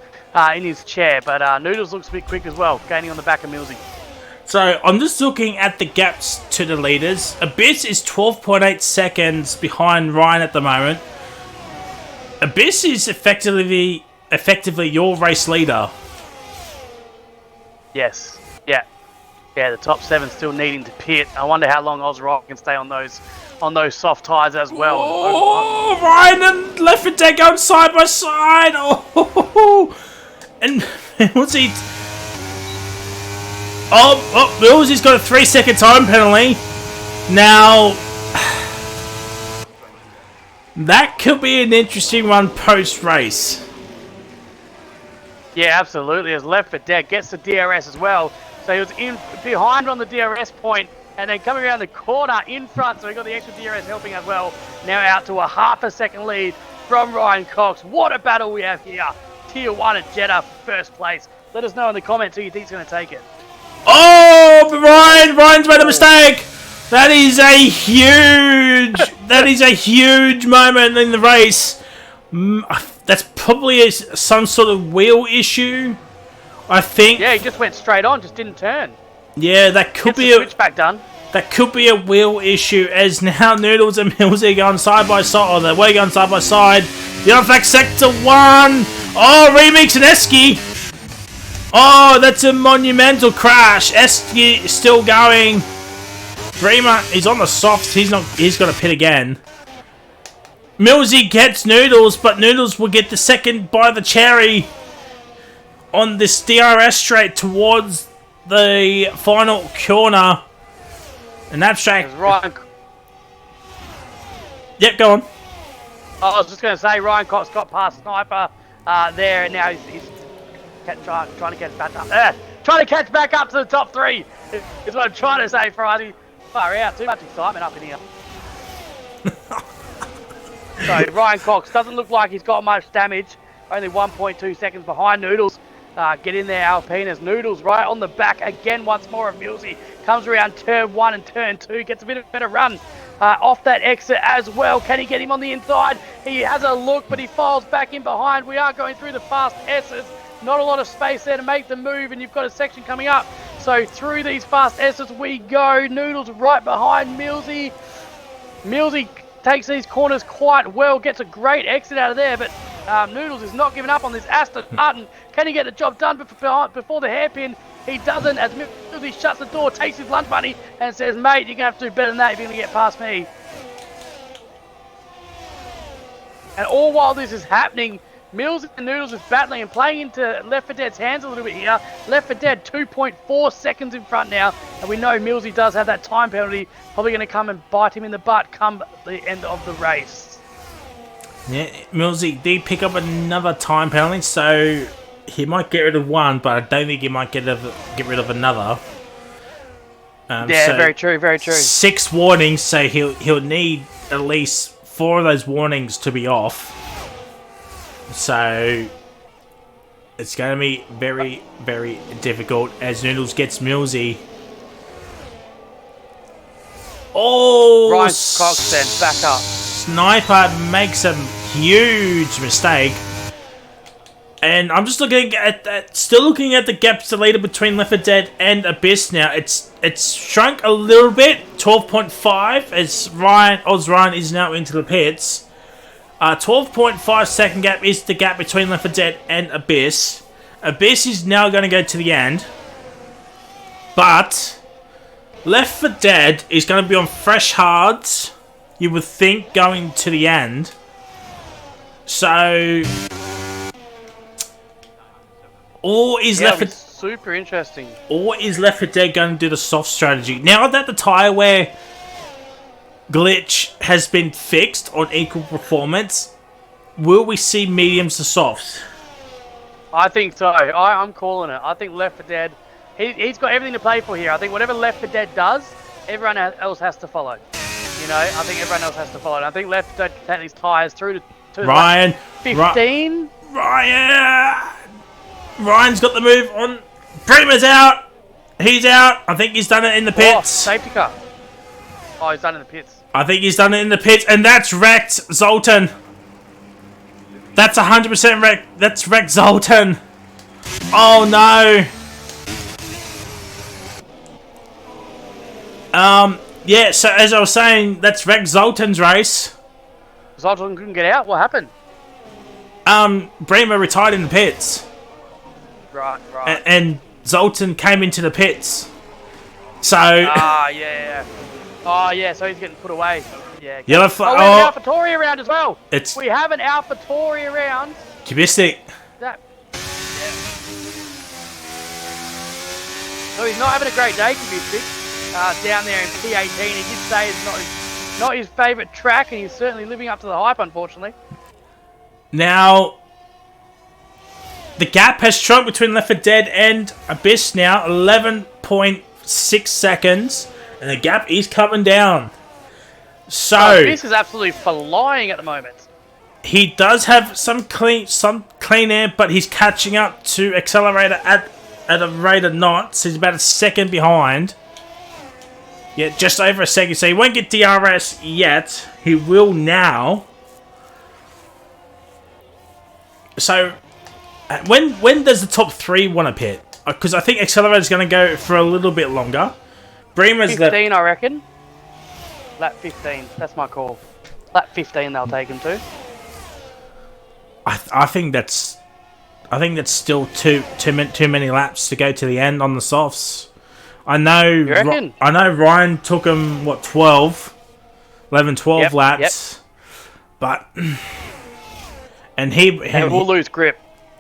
in his chair, but Noodles looks a bit quick as well, gaining on the back of Millsy. So, I'm just looking at the gaps to the leaders. Abyss is 12.8 seconds behind Ryan at the moment. Abyss is effectively your race leader. Yes. Yeah, the top 7 still needing to pit. I wonder how long Ozrock can stay on those on those soft tyres as well. Oh, Ryan and Left 4 Dead going side by side. Oh, and what's he? Oh, Millsy's got a 3-second time penalty. Now, that could be an interesting one post-race. Yeah, absolutely. As Left 4 Dead gets the DRS as well. So he was in behind on the DRS point and then coming around the corner in front. So he got the extra DRS helping as well. Now out to a ½ second lead from Ryan Cox. What a battle we have here. Tier 1 at Jeddah for first place. Let us know in the comments who you think's going to take it. Oh, Ryan's made a mistake. That is a huge moment in the race. That's probably some sort of wheel issue, I think. Yeah, he just went straight on, just didn't turn. Yeah, that could be a switchback done. That could be a wheel issue, as now Noodles and Millsy going side by side, or they're going side by side. The Unfact Sector 1. Oh, Remix and Esky. Oh, that's a monumental crash. Esky is still going. Bremer, he's on the softs. He's got to pit again. Millsy gets Noodles, but Noodles will get the second by the cherry on this DRS straight towards the final corner. An abstract. Ryan. Yep, go on. I was just going to say, Ryan Cox got past Sniper there, and now he's trying to catch back up. Trying to catch back up to the top 3 is what I'm trying to say, Friday. Far out, too much excitement up in here. So Ryan Cox doesn't look like he's got much damage. Only 1.2 seconds behind Noodles. Get in there, Alpina's Noodles right on the back again once more of Millsy. Comes around turn 1 and turn 2. Gets a bit of a better run off that exit as well. Can he get him on the inside? He has a look, but he falls back in behind. We are going through the fast S's. Not a lot of space there to make the move, and you've got a section coming up. So through these fast S's we go. Noodles right behind Millsy. Millsy takes these corners quite well, gets a great exit out of there, but Noodles is not giving up on this Aston Martin. Can he get the job done before the hairpin? He doesn't, as Millsy shuts the door, takes his lunch money, and says, mate, you're going to have to do better than that if you're going to get past me. And all while this is happening, Mills and Noodles is battling and playing into Left 4 Dead's hands a little bit here. Left 4 Dead 2.4 seconds in front now, and we know Millsy does have that time penalty, probably going to come and bite him in the butt come the end of the race. Yeah, Millsy did pick up another time penalty, so he might get rid of one, but I don't think he might get rid of another. Yeah, so very true, very true. 6 warnings, so he'll need at least 4 of those warnings to be off. So it's going to be very, very difficult as Noodles gets Millsy. Oh, Ryan Cox then back up. Sniper makes a huge mistake. And I'm just looking at that, still looking at the gaps to leader between Left 4 Dead and Abyss now. It's shrunk a little bit, 12.5, as Ryan is now into the pits. 12.5 second gap is the gap between Left 4 Dead and Abyss. Abyss is now going to go to the end. But Left 4 Dead is going to be on fresh hards, you would think, going to the end. So or is Left 4 super interesting. Or is Left 4 Dead going to do the soft strategy? Now that the tyre wear glitch has been fixed on equal performance, will we see mediums to softs? I think so. I'm calling it. I think Left 4 Dead, he's got everything to play for here. I think whatever Left 4 Dead does, everyone else has to follow. You know, I think everyone else has to follow. And I think Left 4 Dead can take these tyres through to Ryan. 15. Ryan's got the move on. Bremer's out. He's out. I think he's done it in the pits. Oh, safety car. Oh, he's done it in the pits. I think he's done it in the pits, and that's wrecked Zoltan. That's 100% wrecked. That's wrecked Zoltan. Oh no. Yeah, so as I was saying, that's wrecked Zoltan's race. Zoltan couldn't get out? What happened? Bremer retired in the pits. Right. And Zoltan came into the pits. So yeah. Oh, yeah, so he's getting put away. Yeah. Okay. Yellow Oh, flag. we have Oh, an AlphaTauri around as well. it's We have an AlphaTauri around. Kubistic. That. Yeah. So he's not having a great day, Kubistic. Down there in P18. He did say it's not his favourite track, and he's certainly living up to the hype, unfortunately. Now, the gap has shrunk between Left 4 Dead and Abyss now, 11.6 seconds, and the gap is coming down. So Abyss is absolutely flying at the moment. he does have some clean air, but he's catching up to Accelerator at a rate of knots. He's about a second behind. Yeah, just over a second. So he won't get DRS yet. He will now. So when does the top 3 want to pit? Because I think Accelerator's going to go for a little bit longer. Bremer's 15, I reckon. Lap 15. That's my call. Lap 15, they'll take him to. I think that's still too many laps to go to the end on the softs. I know. You reckon? I know Ryan took him 12 Yep, laps, but and we'll lose grip.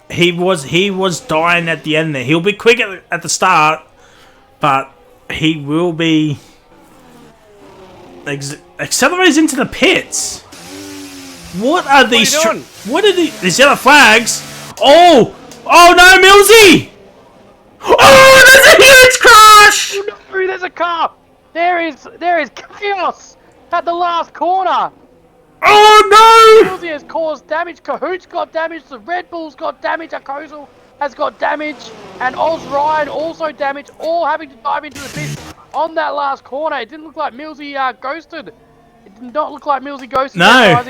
he was dying at the end there. He'll be quick at the start, but he will be accelerates into the pits. What are these? What are these yellow flags? Oh no, Millsy! Oh, there's a huge crash! Oh no, there's a car! There is chaos at the last corner! Oh no! Millsy has caused damage, Kahoot's got damage, the Red Bull's got damage, Akozel has got damage, and Oz Ryan also damaged, all having to dive into the pit on that last corner. It didn't look like Millsy ghosted. It did not look like Millsy ghosted. No,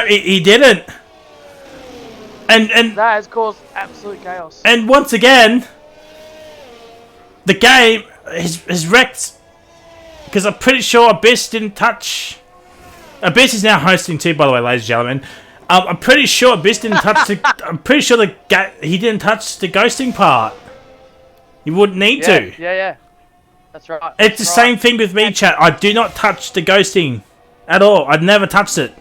he didn't. And that has caused absolute chaos. And once again, the game is wrecked because I'm pretty sure Abyss didn't touch. Abyss is now hosting too, by the way, ladies and gentlemen. I'm pretty sure Abyss didn't touch the. I'm pretty sure he didn't touch the ghosting part. You wouldn't need to. Yeah. That's right. It's the same thing with me, chat. I do not touch the ghosting at all. I've never touched it.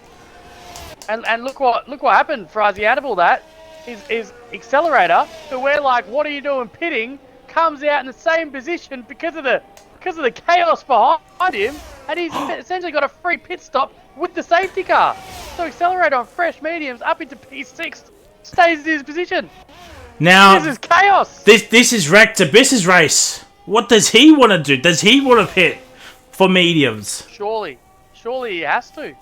And look what happened, Frazzy. Out of all that, is Accelerator, who we're like, what are you doing pitting, comes out in the same position because of the chaos behind him, and he's essentially got a free pit stop with the safety car. So Accelerator on fresh mediums up into P6 stays in his position. Now this is chaos. This is wrecked Abyss's race. What does he want to do? Does he want to pit for mediums? Surely he has to.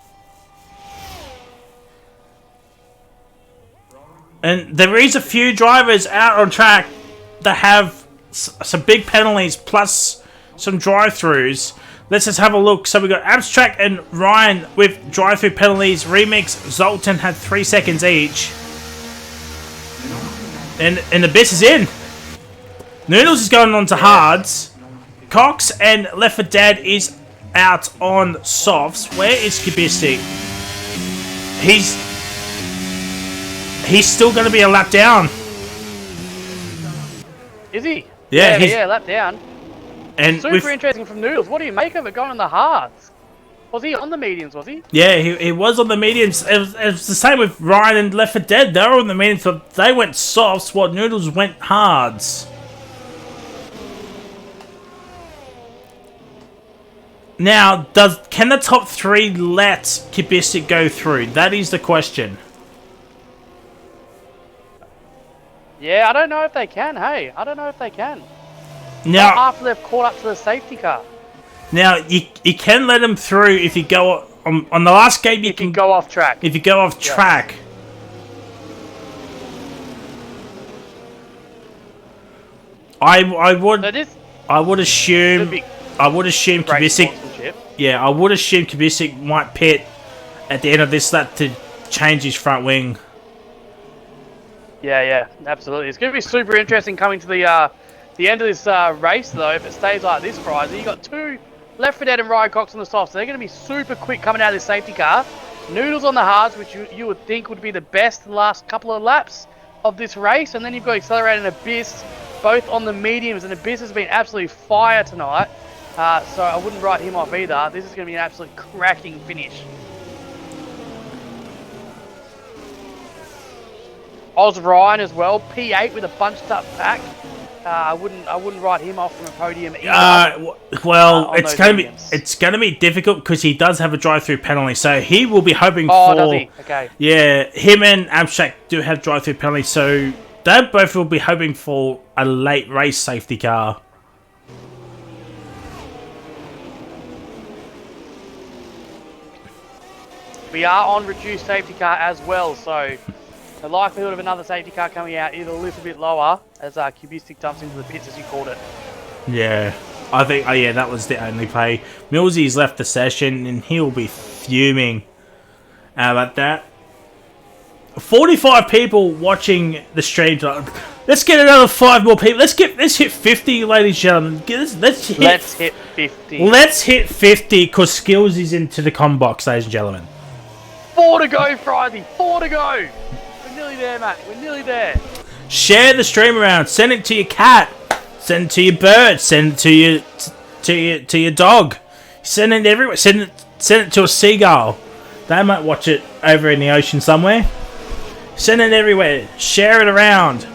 And there is a few drivers out on track that have some big penalties plus some drive-throughs. Let's just have a look. So we've got Abstract and Ryan with drive-through penalties. Remix, Zoltan had 3 seconds each. And Abyss is in. Noodles is going on to hards. Cox and Left 4 Dead is out on softs. Where is Kubistic? He's still going to be a lap down. Is he? Yeah, lap down. And super interesting from Noodles. What do you make of it going on the hards? Was he on the mediums, was he? Yeah, he was on the mediums. It was the same with Ryan and Left 4 Dead. They were on the mediums, but they went softs while Noodles went hards. Now, can the top 3 let Kubistic go through? That is the question. Yeah, I don't know if they can, hey. I don't know if they can. Now, after they've caught up to the safety car. Now, you can let them through if you go on the last game. You can go off track. If you go off track. I would assume Kubistic. Yeah, I would assume Kubistic might pit at the end of this lap to change his front wing. Yeah, absolutely. It's going to be super interesting coming to the end of this race, though, if it stays like this, Friday. You got 2 Left 4 Dead and Ryan Cox on the softs, so they're going to be super quick coming out of this safety car. Noodles on the hards, which you would think would be the best last couple of laps of this race, and then you've got Accelerator and Abyss both on the mediums, and Abyss has been absolutely fire tonight. So I wouldn't write him off either. This is going to be an absolute cracking finish. Oz Ryan as well, P8 with a bunched up pack. I wouldn't write him off from a podium either. Well, it's gonna be difficult because he does have a drive-through penalty, so he will be hoping for. Oh, does he? Okay. Yeah, him and Abstract do have drive-through penalties, so they both will be hoping for a late race safety car. We are on reduced safety car as well, so the likelihood of another safety car coming out is a little bit lower as Cubistic dumps into the pits, as you called it. Yeah, I think. Oh yeah, that was the only play. Millsy's left the session, and he'll be fuming about that. 45 people watching the stream. Let's get another 5 more people. Let's hit 50, ladies and gentlemen. Let's hit 50. Let's hit 50 because Skills is into the com box, ladies and gentlemen. 4 to go, Friday. 4 to go. We're nearly there, mate. We're nearly there. Share the stream around. Send it to your cat. Send it to your bird. Send it to your dog. Send it everywhere. Send it to a seagull. They might watch it over in the ocean somewhere. Send it everywhere. Share it around.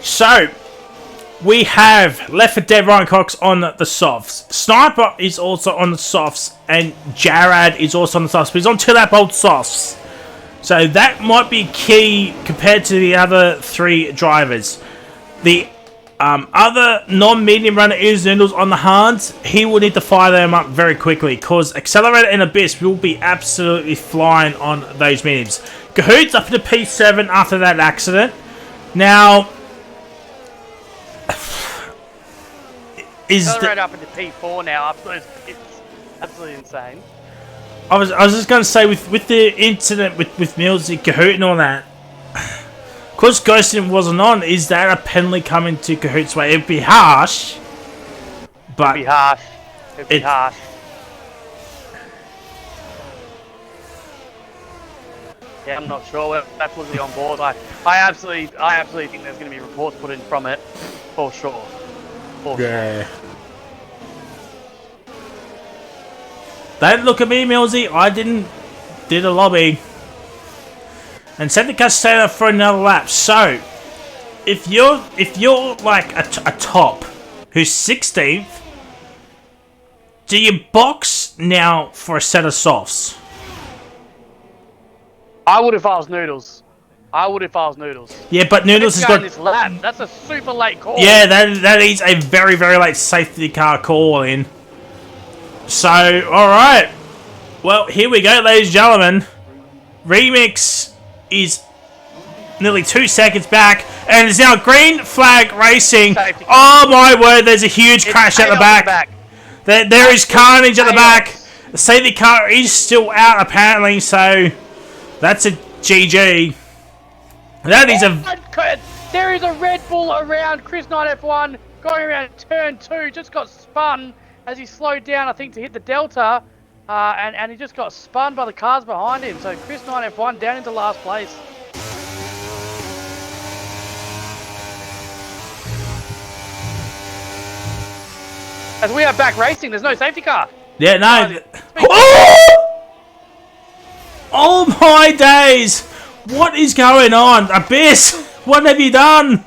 So, we have Left 4 Dead Ryan Cox on the softs. Sniper is also on the softs. And Jarrad is also on the softs. But he's on 2-lap old softs. So that might be key compared to the other 3 drivers. The other non-medium runner is Noodles on the hards. He will need to fire them up very quickly because Accelerator and Abyss will be absolutely flying on those mediums. Cahoot's up to P7 after that accident. Now, Accelerator up into P4 now up those pits. Absolutely insane. I was just going to say with the incident with Mills and Kahoot and all that, because Ghosting wasn't on, is that a penalty coming to Kahoot's way? It'd be harsh, but It'd be harsh. Yeah, I'm not sure. We're absolutely on board. I absolutely think there's going to be reports put in from it, for sure. Yeah. Don't look at me, Millsy. I did a lobby. And send the Castello for another lap. So, if you're like a top who's 16th, do you box now for a set of softs? I would if I was Noodles. Yeah, but Noodles has got this lap. That's a super late call. Yeah, that is a very, very late safety car call in. So, alright. Well, here we go, ladies and gentlemen. Remix is nearly 2 seconds back, and it's now green flag racing. Oh my word, there's a huge crash at the back. There is carnage at the back. The safety car is still out, apparently, so that's a GG. That is There is a Red Bull around Chris Knight F1 going around turn 2. Just got spun as he slowed down, I think, to hit the Delta. And he just got spun by the cars behind him. So Chris Knight F1 down into last place. As we are back racing, there's no safety car. Yeah, no. Oh my days! What is going on? Abyss, what have you done?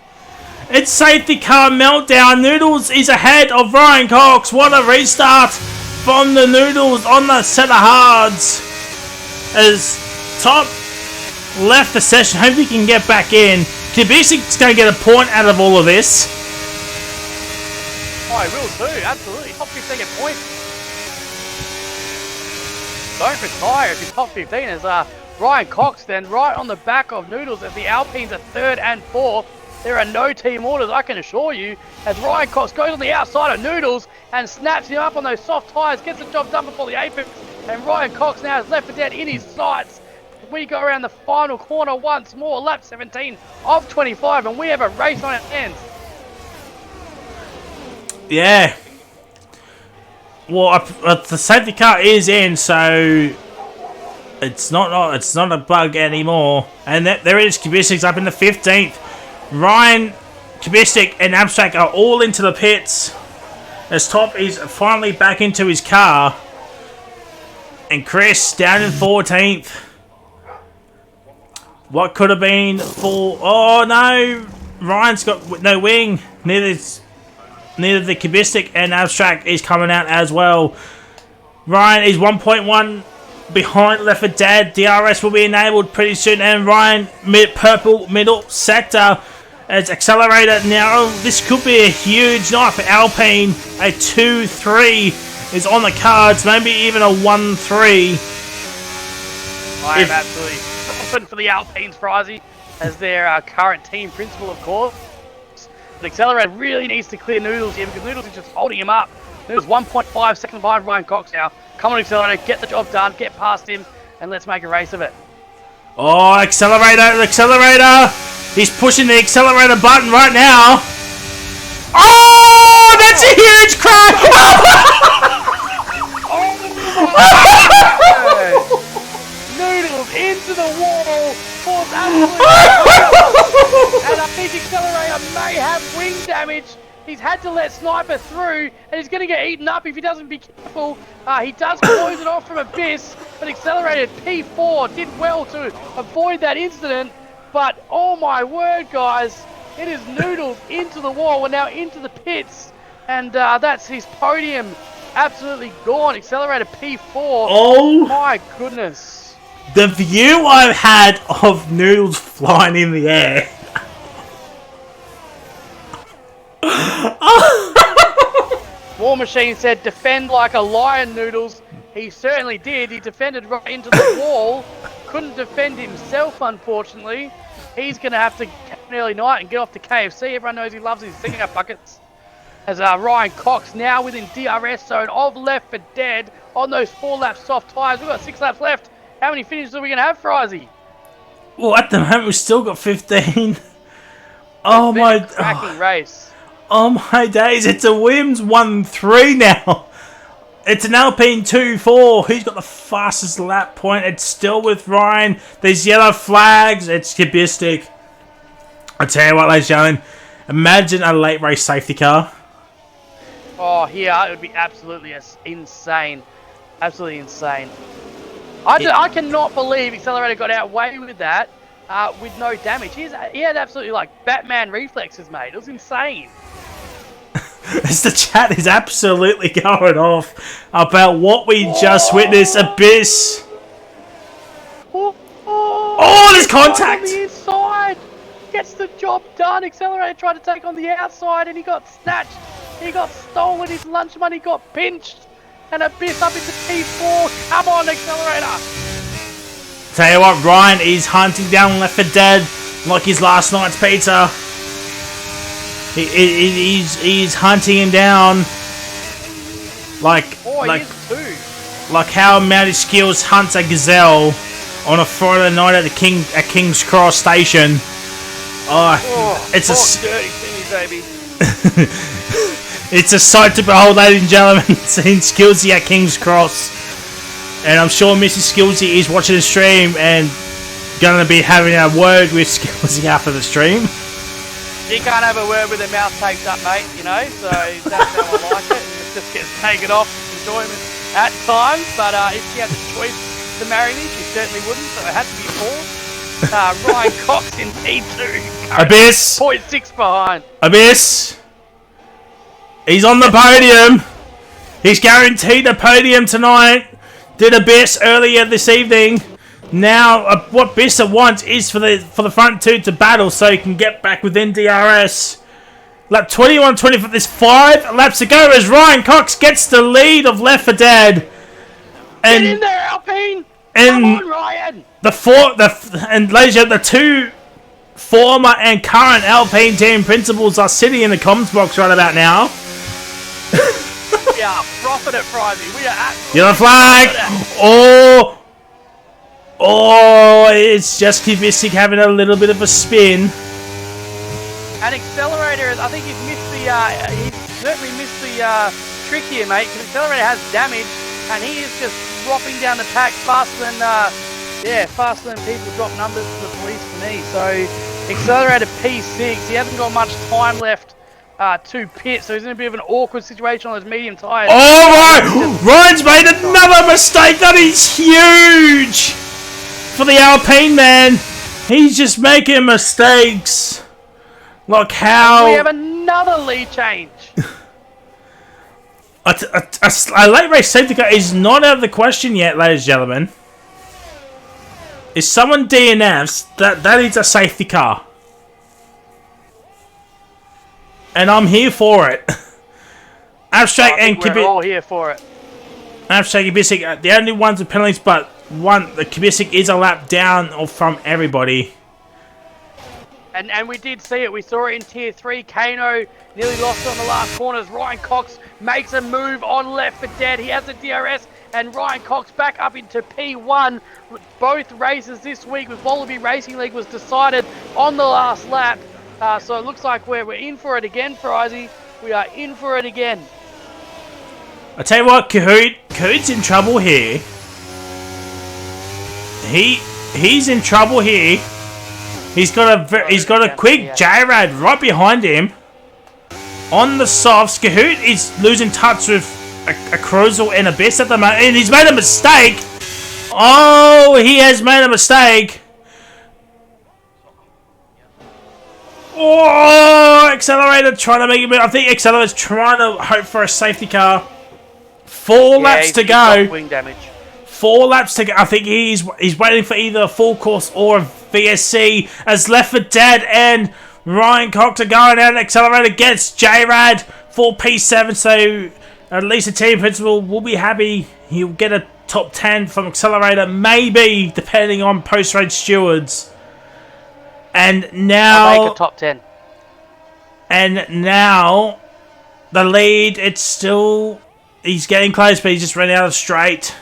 It's safety car meltdown. Noodles is ahead of Ryan Cox. What a restart from the Noodles on the set of hards. As Top left the session. Hope he can get back in. Kubic's going to get a point out of all of this. Oh, he will too. Absolutely. Top 15 points. Don't retire if you're top 15 as Ryan Cox then right on the back of Noodles as the Alpines are 3rd and 4th. There are no team orders, I can assure you, as Ryan Cox goes on the outside of Noodles and snaps him up on those soft tyres, gets the job done before the apex, and Ryan Cox now is Left 4 Dead in his sights. We go around the final corner once more, lap 17 of 25, and we have a race on our hands. Yeah. Well, the safety car is in, so it's not a bug anymore. And there it is. Kubic's up in the 15th. Ryan, Kubicik, and Abstract are all into the pits. as Top is finally back into his car. And Chris down in 14th. What could have been for... Oh, no. Ryan's got no wing. Neither the Kubistic and Abstract is coming out as well. Ryan is 1.1 behind Left 4 Dead. DRS will be enabled pretty soon. And Ryan, purple middle sector as Accelerator. Now, this could be a huge night for Alpine. A 2-3 is on the cards. Maybe even a 1-3. I am absolutely confident for the Alpines, Frizy, as their current team principal, of course. The Accelerator really needs to clear Noodles here because Noodles is just holding him up. Noodles 1.5 seconds behind Ryan Cox now. Come on, Accelerator, get the job done, get past him, and let's make a race of it. Oh, Accelerator! He's pushing the Accelerator button right now. Oh, that's a huge crash! Noodles into the wall, force absolutely. And I think Accelerator may have wing damage. He's had to let Sniper through, and he's going to get eaten up if he doesn't be careful. He does close it off from Abyss, but Accelerated P4 did well to avoid that incident. But, oh my word, guys, it is Noodles into the wall. We're now into the pits, and that's his podium absolutely gone. Accelerated P4. Oh my goodness. The view I've had of Noodles flying in the air. War Machine said, defend like a lion, Noodles. He certainly did. He defended right into the wall. Couldn't defend himself, unfortunately. He's going to have to catch an early night and get off to KFC. Everyone knows he loves his cigarette buckets. As Ryan Cox now within DRS zone of Left 4 Dead on those 4-lap soft tyres. We've got 6 laps left. How many finishes are we going to have, Frizy? Well, at the moment, we've still got 15. Oh my... cracking race. Oh my days, it's a Williams 1-3 now. It's an Alpine 2-4. Who's got the fastest lap point? It's still with Ryan. There's yellow flags. It's Kubistic. I tell you what, ladies and gentlemen, imagine a late race safety car. Oh, yeah, it would be absolutely insane. Absolutely insane. I cannot believe Accelerator got outweighed with that with no damage. He had absolutely like Batman reflexes, mate. It was insane. As the chat is absolutely going off about what we just witnessed. Abyss. Oh, there's contact. On the inside. Gets the job done. Accelerator tried to take on the outside and he got snatched. He got stolen. His lunch money got pinched. And Abyss up into P4. Come on, Accelerator. Tell you what, Ryan is hunting down Left 4 Dead like his last night's pizza. He's hunting him down like how Mounted Skills hunts a gazelle on a Friday night at King's Cross station. It's a dirty thingy, baby. It's a sight to behold, ladies and gentlemen. Seeing Skillsy at King's Cross, and I'm sure Mrs. Skillsy is watching the stream and gonna be having a word with Skillsy after the stream. You can't have a word with their mouth taped up, mate, you know, so that's how I like it. It just gets taken off enjoyment at times, but if she had the choice to marry me, she certainly wouldn't, so it had to be forced. Ryan Cox in P2. Abyss! 0.6 behind. Abyss! He's on the podium! He's guaranteed a podium tonight! Did Abyss earlier this evening. Now, what Bissa wants is for the front two to battle so he can get back within DRS. Lap 21-20, there's 5 laps to go as Ryan Cox gets the lead of Left 4 Dead. And, get in there, Alpine! And come on, Ryan! And ladies and gentlemen, the 2 former and current Alpine team principals are sitting in the comms box right about now. We are frothing it, Friday. We are absolutely yellow flag! Oh, it's just Kubistic having a little bit of a spin. And Accelerator, I think he's certainly missed the trick here, mate, because Accelerator has damage, and he is just dropping down the pack faster than people drop numbers to the police for me. So, Accelerator P6, he hasn't got much time left to pit, so he's in a bit of an awkward situation on those medium tyres. Oh, Ryan's made another mistake. That is huge for the Alpine man. He's just making mistakes. Like how... We have another lead change. A late race safety car is not out of the question yet, ladies and gentlemen. If someone DNFs, that is a safety car. And I'm here for it. Abstract and We're all here for it. Abstract and Kubisic, the only ones with penalties, but the Kubisic is a lap down from everybody. And we did see it. We saw it in Tier 3. Kano nearly lost on the last corners. Ryan Cox makes a move on Left for Dead. He has a DRS, and Ryan Cox back up into P1. Both races this week with Wallaby Racing League was decided on the last lap. So it looks like we're in for it again, Frizy. We are in for it again. I tell you what, Kahoot's in trouble here. He's in trouble here. He's got a quick J-Rad right behind him. On the softs, Kahoot is losing touch with a Cruiser and Abyss at the moment, and he's made a mistake. Oh, he has made a mistake. Oh, Accelerator trying to make it. I think Accelerator's trying to hope for a safety car. 4 laps to go. Wing damage. 4 laps to go. I think he's waiting for either a full course or a VSC as Left for Dead and Ryan Cox are going out. And Accelerator gets J-Rad for P7, so at least the team principal will be happy. He'll get a top 10 from Accelerator, maybe, depending on post-race stewards. And now... I'll make a top 10. And now, the lead, it's still... He's getting close, but he's just running out of straight.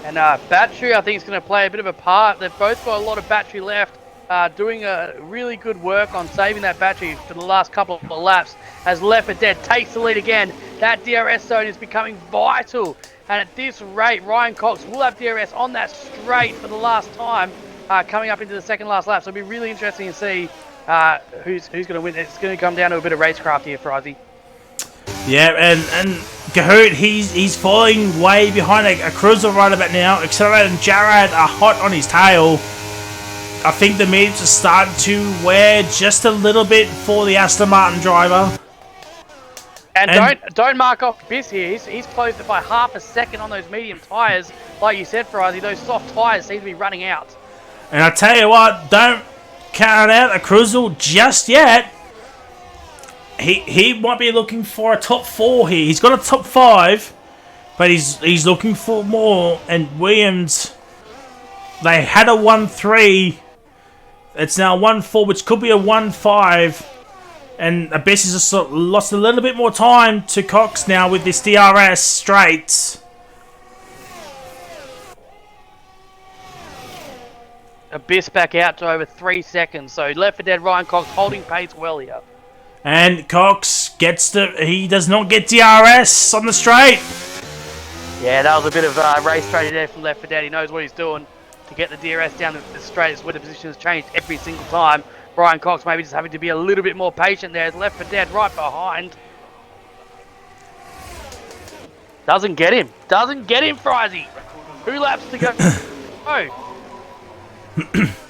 And battery, I think, is going to play a bit of a part. They've both got a lot of battery left, doing really good work on saving that battery for the last couple of laps. As Left for Dead takes the lead again, that DRS zone is becoming vital. And at this rate, Ryan Cox will have DRS on that straight for the last time, coming up into the second last lap. So it'll be really interesting to see who's going to win. It's going to come down to a bit of racecraft here, Frizy. Yeah, and Kahoot, he's falling way behind a Cruiser right about now. Accelerator and Jarrad are hot on his tail. I think the mediums are starting to wear just a little bit for the Aston Martin driver. And don't mark off Biss here. He's closed it by half a second on those medium tyres. Like you said, Frizy, those soft tyres seem to be running out. And I tell you what, don't count out a Cruiser just yet. He might be looking for a top 4 here. He's got a top 5, but he's looking for more. And Williams, they had a 1-3. It's now 1-4, which could be a 1-5. And Abyss has just lost a little bit more time to Cox now with this DRS straights. Abyss back out to over 3 seconds. So Left for Dead, Ryan Cox holding pace well here. And Cox gets he does not get DRS on the straight. Yeah, that was a bit of race strategy there from Left for Dead. He knows what he's doing to get the DRS down the straight. It's where the position has changed every single time. Ryan Cox maybe just having to be a little bit more patient there. Left for Dead right behind. Doesn't get him. Doesn't get him, Frizy. 2 laps to go. Oh.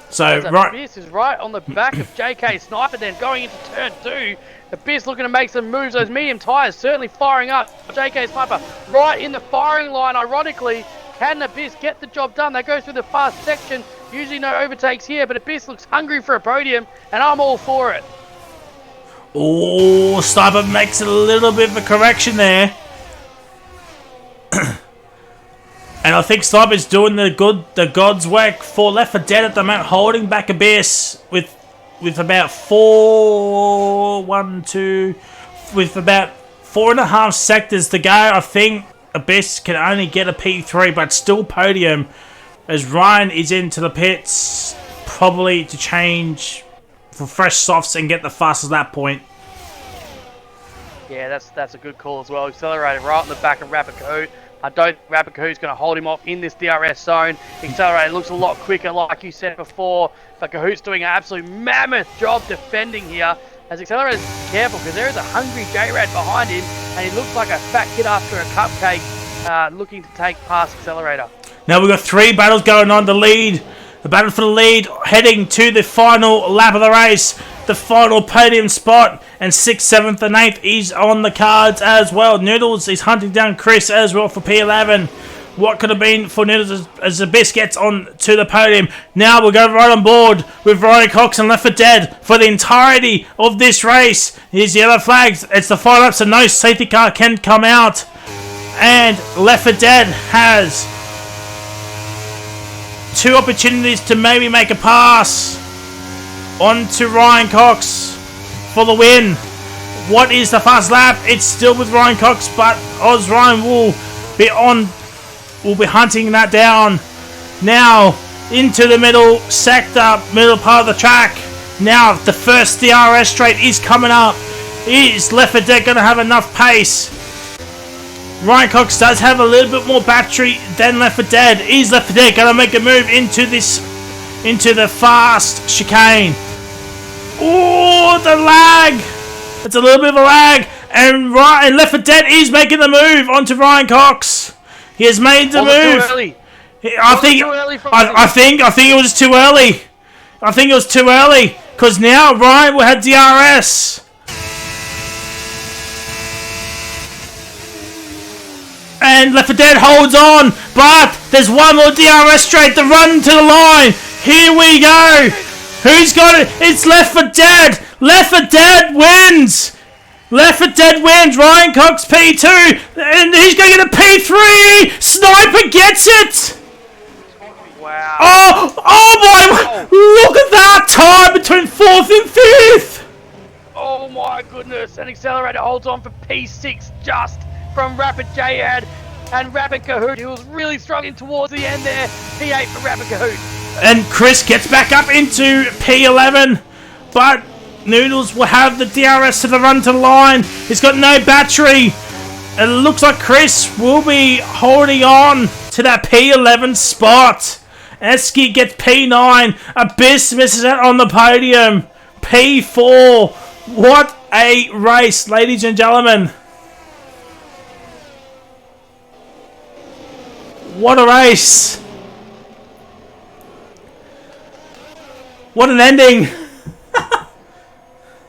So right. Abyss is right on the back of JK Sniper then going into turn 2. Abyss looking to make some moves. Those medium tyres certainly firing up. JK Sniper right in the firing line. Ironically, can Abyss get the job done? They go through the fast section. Usually no overtakes here, but Abyss looks hungry for a podium, and I'm all for it. Oh, Sniper makes a little bit of a correction there. And I think Sniper's doing the God's work for Left for Dead at the moment, holding back Abyss with about 4.5 sectors to go. I think Abyss can only get a P3, but still podium as Ryan is into the pits, probably to change for fresh softs and get the fastest lap point. Yeah, that's a good call as well. Accelerated right on the back of Rapid Code. I don't think Rapid Cahoot's going to hold him off in this DRS zone. Accelerator looks a lot quicker, like you said before, but Cahoot's doing an absolute mammoth job defending here. As Accelerator's careful, because there is a hungry J-Rad behind him, and he looks like a fat kid after a cupcake, looking to take past Accelerator. Now we've got 3 battles going on. The battle for the lead, heading to the final lap of the race. The final podium spot, and 6th, 7th and 8th is on the cards as well. Noodles is hunting down Chris as well for P11. What could have been for Noodles as Abyss gets on to the podium. Now we'll go right on board with Ryan Cox and Left 4 Dead for the entirety of this race. Here's yellow flags. It's the final lap, so no safety car can come out. And Left 4 Dead has 2 opportunities to maybe make a pass on to Ryan Cox for the win. What is the fast lap? It's still with Ryan Cox, but Oz Ryan will be hunting that down. Now into the middle sector, middle part of the track. Now the first DRS straight is coming up. Is Left 4 Dead going to have enough pace? Ryan Cox does have a little bit more battery than Left 4 Dead. Is Left 4 Dead going to make a move into the fast chicane? Oh, the lag! It's a little bit of a lag, and Left 4 Dead is making the move onto Ryan Cox. He has made the move. Too early. I think it was too early. I think it was too early because now Ryan will have DRS. And Left 4 Dead holds on, but there's one more DRS straight to run to the line. Here we go. Who's got it? It's Left 4 Dead. Left 4 Dead wins. Left 4 Dead wins. Ryan Cox P2, and he's going to get a P3. Sniper gets it. Wow. Oh my! Look at that time between 4th and 5th. Oh my goodness! And Accelerator holds on for P6 just from Rapid J-Ad and Rapid Cahoot. He was really struggling towards the end there. P8 for Rapid Cahoot. And Chris gets back up into P11, but Noodles will have the DRS to the run to the line. He's got no battery. It looks like Chris will be holding on to that P11 spot. Eski gets P9. Abyss misses out on the podium. P4. What a race, ladies and gentlemen. What a race. What an ending.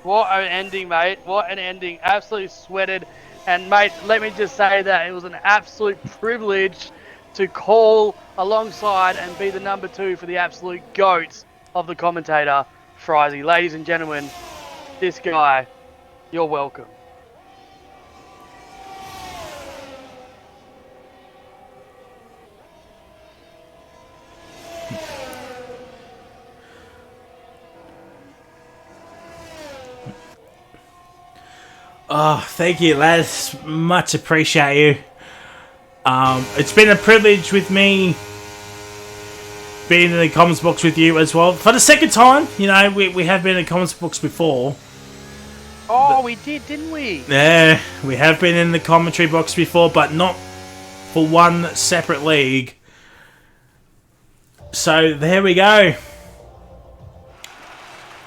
What an ending, mate. What an ending. Absolutely sweated. And, mate, let me just say that it was an absolute privilege to call alongside and be the number 2 for the absolute GOAT of the commentator, Frizy. Ladies and gentlemen, this guy, you're welcome. Oh, thank you, lads. Much appreciate you. It's been a privilege with me being in the comments box with you as well. For the second time, you know, we have been in the comments box before. Oh, we did, didn't we? Yeah, we have been in the commentary box before, but not for one separate league. So, there we go.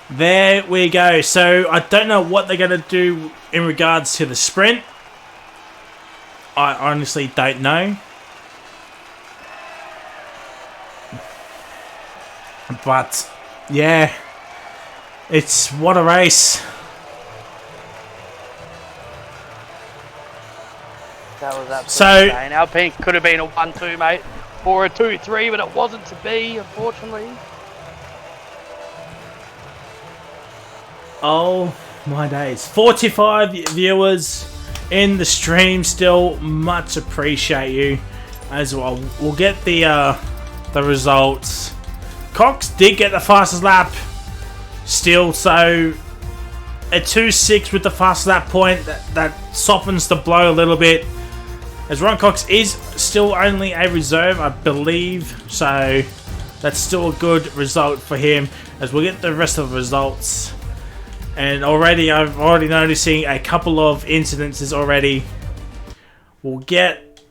There we go. So, I don't know what they're going to do in regards to the sprint. I honestly don't know. But, yeah. It's what a race. That was absolutely insane. Alpine could have been a 1-2, mate. Or a 2-3, but it wasn't to be, unfortunately. Oh my days. 45 viewers in the stream still. Much appreciate you as well. We'll get the results. Cox did get the fastest lap still, so a 2.6 with the fastest lap point, that softens the blow a little bit. As Ron Cox is still only a reserve, I believe, so that's still a good result for him. As we'll get the rest of the results. And already, I'm already noticing a couple of incidences already. We'll get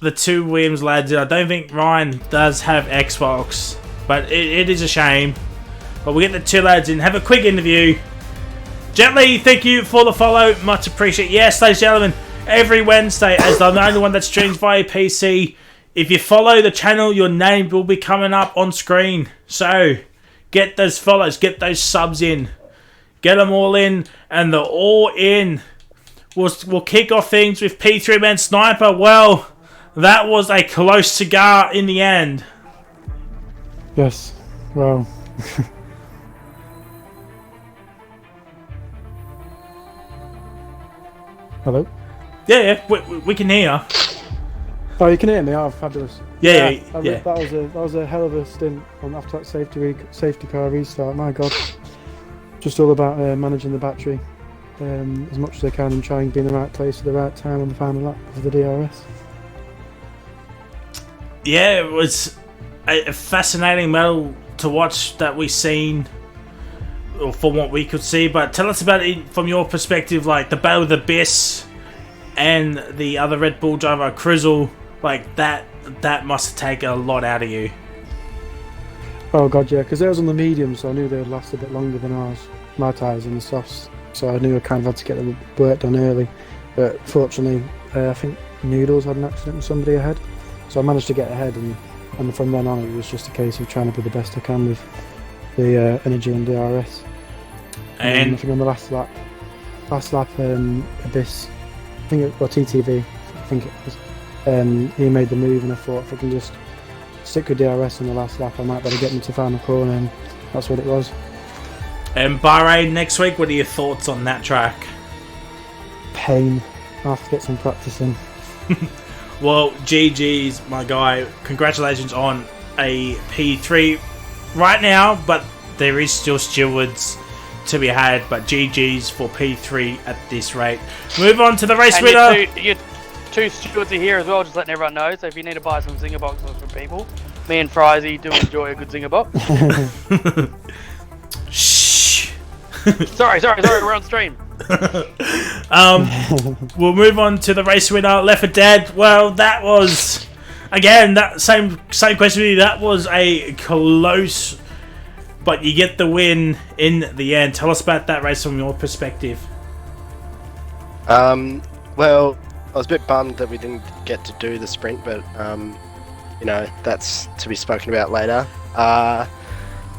the two Williams lads. I don't think Ryan does have Xbox, but it is a shame. But we get the two lads in. Have a quick interview. Gently, thank you for the follow. Much appreciated. Yes, ladies and gentlemen, every Wednesday, as I'm the only one that streams via PC, if you follow the channel, your name will be coming up on screen. So, get those follows, get those subs in. Get them all in, and they're all in. We'll kick off things with P3 Man Sniper. Well, that was a close cigar in the end. Yes, well... Hello? Yeah, we can hear. Oh, you can hear me? Oh, fabulous. Yeah. That was a hell of a stint after that safety car restart. My God. Just all about managing the battery as much as I can and trying to be in the right place at the right time on the final lap of the DRS. Yeah, it was a fascinating medal to watch that we seen, or from what we could see. But tell us about it from your perspective, like the battle with Abyss and the other Red Bull driver, Crizzle. Like that must have taken a lot out of you. Oh God, yeah, because they was on the medium, so I knew they would last a bit longer than ours. My tyres on the softs, so I knew I kind of had to get the work done early. But fortunately, I think Noodles had an accident with somebody ahead, so I managed to get ahead, and from then on it was just a case of trying to be the best I can with the energy and DRS. And I think on the last lap, Abyss, I think it, or TTV, I think it was, he made the move, and I thought if I can just stick with DRS on the last lap, I might better get me to final corner, and that's what it was. And Bahrain next week, what are your thoughts on that track? Pain. I'll have to get some practice in. Well, GG's, my guy. Congratulations on a P3 right now, but there is still stewards to be had, but GG's for P3 at this rate. Move on to the race winner. Your two stewards are here as well, just letting everyone know. So if you need to buy some zinger boxes from people, me and Frizy do enjoy a good zinger box. Shh. sorry, we're on stream. We'll move on to the race winner, Left 4 Dead. Well, that was, again, that same question with you. That was a close, but you get the win in the end. Tell us about that race from your perspective. Well, I was a bit bummed that we didn't get to do the sprint, but you know, that's to be spoken about later.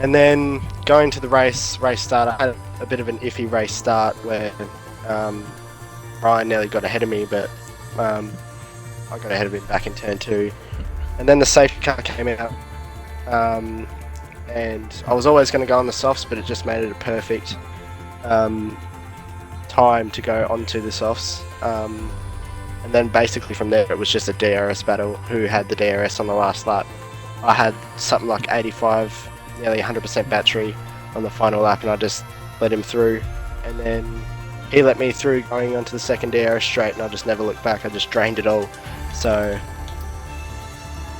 And then going to the race start, I had a bit of an iffy race start where Ryan nearly got ahead of me, but I got ahead of him back in turn 2. And then the safety car came out, and I was always going to go on the softs, but it just made it a perfect time to go onto the softs. And then basically from there it was just a DRS battle, who had the DRS on the last lap. I had something like 85, nearly 100% battery on the final lap, and I just let him through, and then he let me through going onto the second DRS straight, and I just never looked back. I just drained it all. So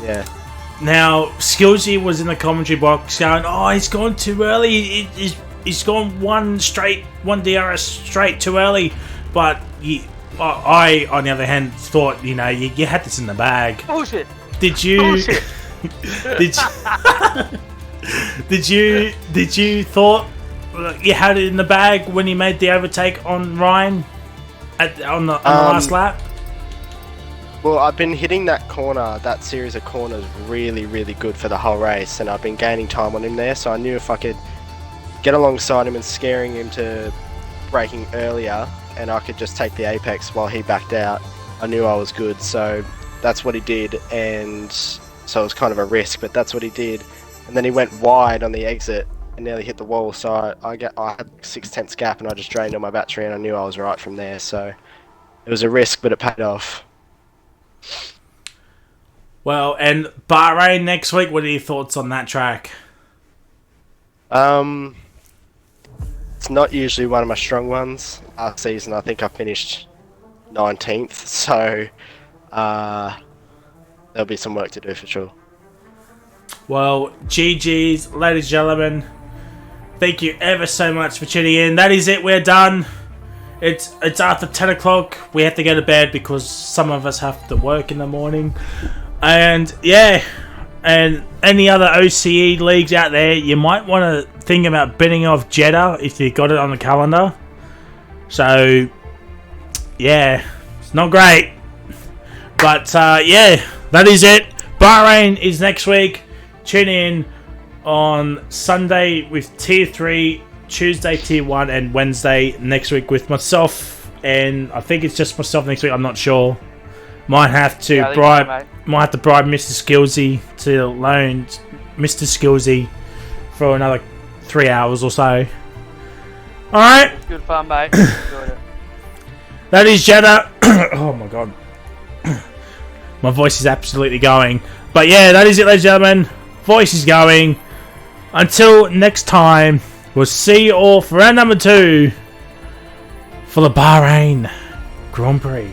yeah. Now Skillsy was in the commentary box going, "Oh, he's gone too early. He's gone one DRS straight too early." But I, on the other hand, thought, you know, you had this in the bag. Bullshit. Did you? Bullshit. Did you thought you had it in the bag when you made the overtake on Ryan on the last lap? Well, I've been hitting that series of corners really, really good for the whole race, and I've been gaining time on him there, so I knew if I could get alongside him and scaring him to braking earlier, and I could just take the apex while he backed out, I knew I was good. So that's what he did, and so it was kind of a risk, but that's what he did. And then he went wide on the exit and nearly hit the wall, so I had 6/10 gap, and I just drained all my battery, and I knew I was right from there. So it was a risk, but it paid off. Well, and Bahrain next week, what are your thoughts on that track? It's not usually one of my strong ones. Last season I think I finished 19th, so there'll be some work to do for sure. Well, GG's, ladies and gentlemen. Thank you ever so much for tuning in. That is it, we're done. It's after 10 o'clock. We have to go to bed because some of us have to work in the morning. And yeah, and any other OCE leagues out there, you might want to think about bidding off Jeddah if you got it on the calendar. So yeah, it's not great. But yeah, that is it. Bahrain is next week. Tune in on Sunday with Tier 3, Tuesday Tier 1, and Wednesday next week with myself. And I think it's just myself next week. I'm not sure. Might have to bribe Mr. Skillsy to loan Mr. Skillsy for another 3 hours or so. Alright. Good fun, mate. Enjoyed it. That is Jeddah. Oh my god. My voice is absolutely going. But yeah, that is it, ladies and gentlemen. Voice is going. Until next time, we'll see you all for round number 2 for the Bahrain Grand Prix.